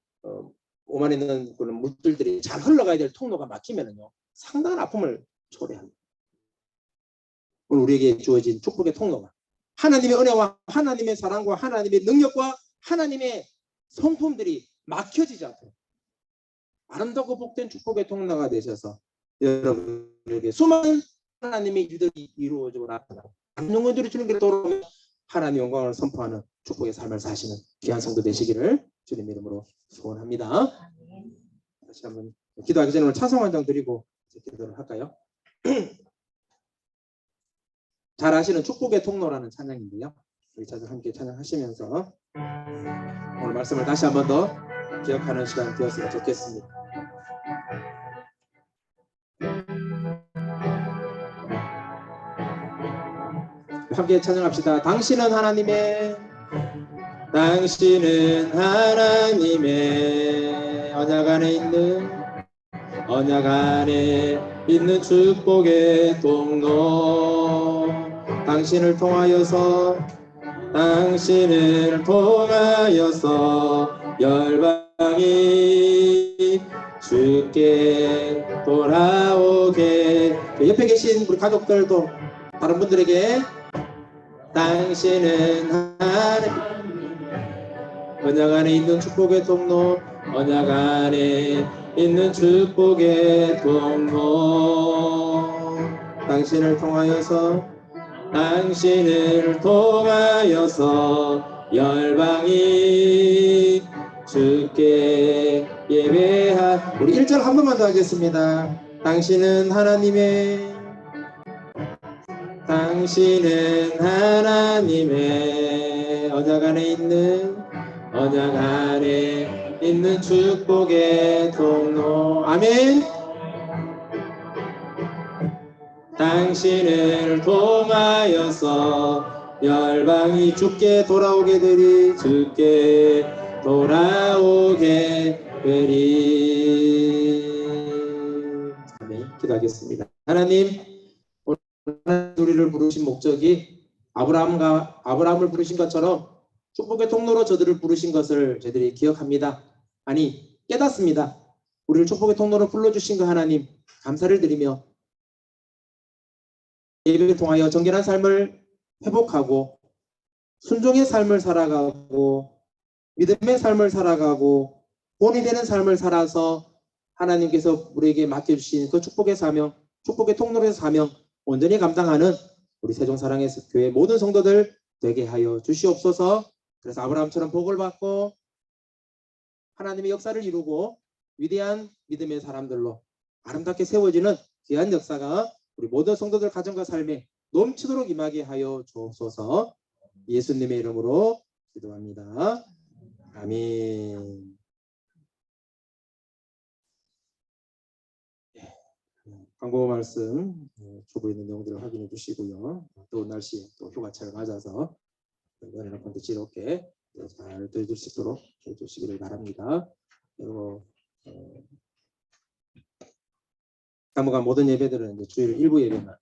오만에 있는 그런 물질들이 잘 흘러가야 될 통로가 막히면은요 상당한 아픔을 초래합니다. 오늘 우리에게 주어진 축복의 통로가 하나님의 은혜와 하나님의 사랑과 하나님의 능력과 하나님의 성품들이 막혀지지 않도록 아름답고 복된 축복의 통로가 되셔서 여러분에게 수많은 하나님의 일들이 이루어지고 나타나고 많은 영혼들이 주님께 돌아오며 하나님의 영광을 선포하는 축복의 삶을 사시는 귀한 성도 되시기를 주님 이름으로 소원합니다. 다시 한번 기도하기 전에 오늘 찬송 한 장 드리고 기도를 할까요? 잘 아시는 축복의 통로라는 찬양인데요. 우리 자들 함께 찬양하시면서 오늘 말씀을 다시 한번 더 기억하는 시간 되었으면 좋겠습니다. 함께 찬양합시다. 당신은 하나님의 언약 안에 있는 축복의 통로 당신을 통하여서 열방이 주께 돌아오게 옆에 계신 우리 가족들도 다른 분들에게 당신은 하나님 언약 안에 있는 축복의 통로 언약 안에 있는 축복의 통로 당신을 통하여서 열방이 주께 예배하 우리 1절 한 번만 더 하겠습니다. 당신은 하나님의 언약 안에 있는 축복의 통로 아멘. 당신을 통하여서 열방이 주께 돌아오게 되리 아멘. 기도하겠습니다. 하나님 오늘 우리를 부르신 목적이 아브라함을 부르신 것처럼 축복의 통로로 저들을 부르신 것을 저희들이 기억합니다. 아니 깨닫습니다. 우리를 축복의 통로로 불러주신 거 하나님 감사를 드리며 예배를 통하여 정결한 삶을 회복하고 순종의 삶을 살아가고 믿음의 삶을 살아가고 본이 되는 삶을 살아서 하나님께서 우리에게 맡겨주신 그 축복의 사명, 축복의 통로의 사명 온전히 감당하는 우리 세종사랑의 교회 모든 성도들 되게 하여 주시옵소서. 그래서 아브라함처럼 복을 받고 하나님의 역사를 이루고 위대한 믿음의 사람들로 아름답게 세워지는 귀한 역사가 우리 모든 성도들 가정과 삶에 넘치도록 임하게 하여 주옵소서. 예수님의 이름으로 기도합니다. 아멘. 광고 말씀 주보에 있는 내용들을 확인해 주시고요. 더운 날씨에 또 휴가철을 맞아서 은혜를 폰트 지롭게 잘 들어줄 수 있도록 해주시기를 바랍니다. 그리고 사무관 모든 예배들은 이제 주일 일부 예배만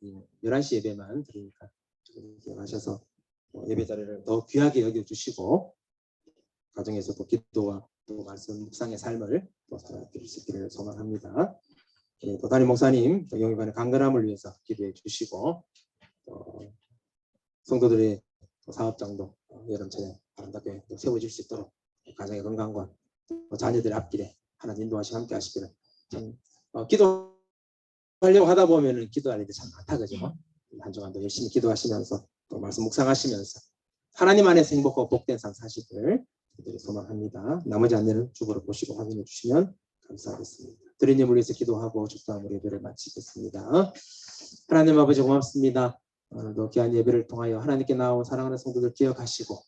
11시 예배만 드리니까 기억하셔서 예배 자리를 더 귀하게 여겨주시고 가정에서도 기도와 또 말씀 묵상의 삶을 또 살아드릴 수 있기를 소망합니다. 또 담임 목사님 영육간의 강건함을 위해서 기도해 주시고 성도들의 사업장도 여름철에 아름답게 세워질 수 있도록 가정의 건강과 자녀들의 앞길에 하나님 인도하시고 함께 하시기를 기도하려고 하다 보면은 기도할 일이 참 많다 그죠? 한 주간도 열심히 기도하시면서 또 말씀 묵상하시면서 하나님 안에서 행복하고 복된 삶 사시기를 소망합니다. 나머지 안내는 주보를 보시고 확인해 주시면 감사하겠습니다. 드린 예물을 위해서 기도하고 축도함으로 예배를 마치겠습니다. 하나님 아버지 고맙습니다. 오늘도 귀한 예배를 통하여 하나님께 나온 사랑하는 성도들 기억하시고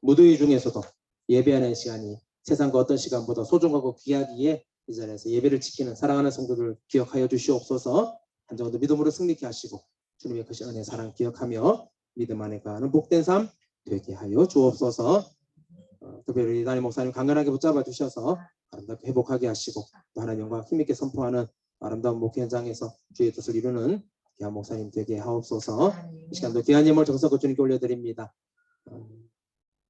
무더위 중에서도 예배하는 시간이 세상과 어떤 시간보다 소중하고 귀하기에 이 자리에서 예배를 지키는 사랑하는 성도들 기억하여 주시옵소서. 한 주간도 믿음으로 승리케 하시고 주님의 크신 은혜 사랑 기억하며 믿음 안에 가는 복된 삶 되게 하여 주옵소서. 특별히 담임 목사님 강건하게 붙잡아 주셔서 아름답게 회복하게 하시고 또 하나님 영광 힘있게 선포하는 아름다운 목회 현장에서 주의 뜻을 이루는 귀한 목사님 되게 하옵소서. 이 시간도 귀한 예물 정성껏 주님께 올려드립니다.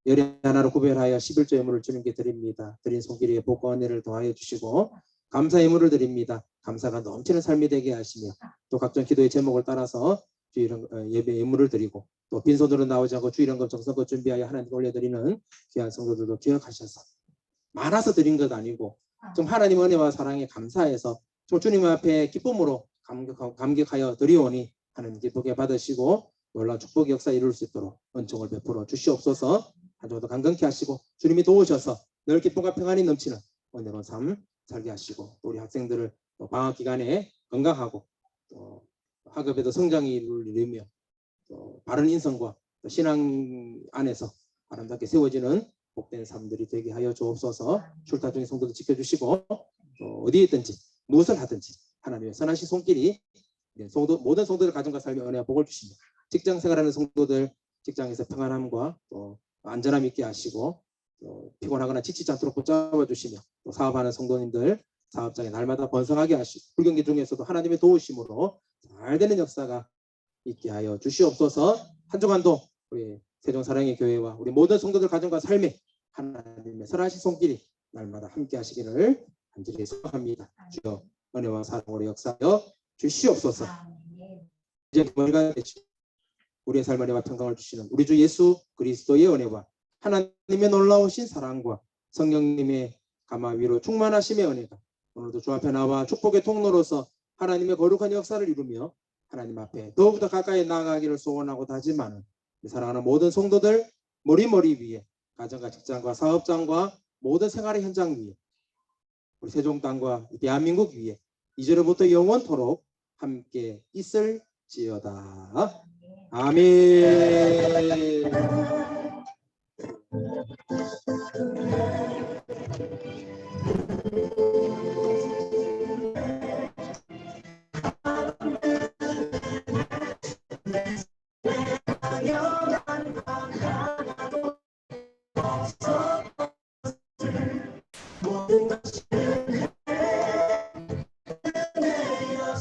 열의 하나로 구별하여 11조 예물을 주님께 드립니다. 드린 손길에 복과 은혜를 더하여 주시고 감사 예물을 드립니다. 감사가 넘치는 삶이 되게 하시며 또 각종 기도의 제목을 따라서 주 예배 예물을 드리고 또 빈손으로 나오지 않고 주 이런 것 정성껏 준비하여 하나님께 올려드리는 귀한 성도들도 기억하셔서 많아서 드린 것 아니고 좀 하나님 은혜와 사랑에 감사해서 좀 주님 앞에 기쁨으로 감격하여 드리오니 하나님 기쁘게 받으시고 놀라운 축복의 역사 이룰 수 있도록 은총을 베풀어 주시옵소서. 한 주도 강건케 하시고 주님이 도우셔서 늘 기쁨과 평안이 넘치는 은혜로운 삶 살게 하시고 또 우리 학생들을 또 방학 기간에 건강하고 또 학업에도 성장이 이루며 또 바른 인성과 또 신앙 안에서 아름답게 세워지는 복된 삶들이 되게 하여 주옵소서. 출타 중에 성도도 지켜주시고 또 어디에 있든지 무엇을 하든지 하나님의 선하신 손길이 모든 성도들 가정과 삶에 은혜와 복을 주시며 직장 생활하는 성도들 직장에서 평안함과 또 안전함 있게 하시고 또 피곤하거나 지치지 않도록 붙잡아 주시며 또 사업하는 성도님들 사업장에 날마다 번성하게 하시고 불경기 중에서도 하나님의 도우심으로 잘 되는 역사가 있게 하여 주시옵소서. 한 주간도 우리 세종사랑의 교회와 우리 모든 성도들 가정과 삶에 하나님의 선하신 손길이 날마다 함께 하시기를 간절히 소망합니다. 주여 은혜와 사랑으로 역사하여 주시옵소서. 아멘. 이제 머리가 되시고 우리의 삶의 은혜와 평강을 주시는 우리 주 예수 그리스도의 은혜와 하나님의 놀라우신 사랑과 성령님의 감화 위로 충만하심의 은혜가 오늘도 주 앞에 나와 축복의 통로로서 하나님의 거룩한 역사를 이루며 하나님 앞에 더욱더 가까이 나아가기를 소원하고 다짐하는 사랑하는 모든 성도들 머리 위에 가정과 직장과 사업장과 모든 생활의 현장 위에 우리 세종 땅과 대한민국 위에 이제로부터 영원토록 함께 있을지어다. 아멘. 서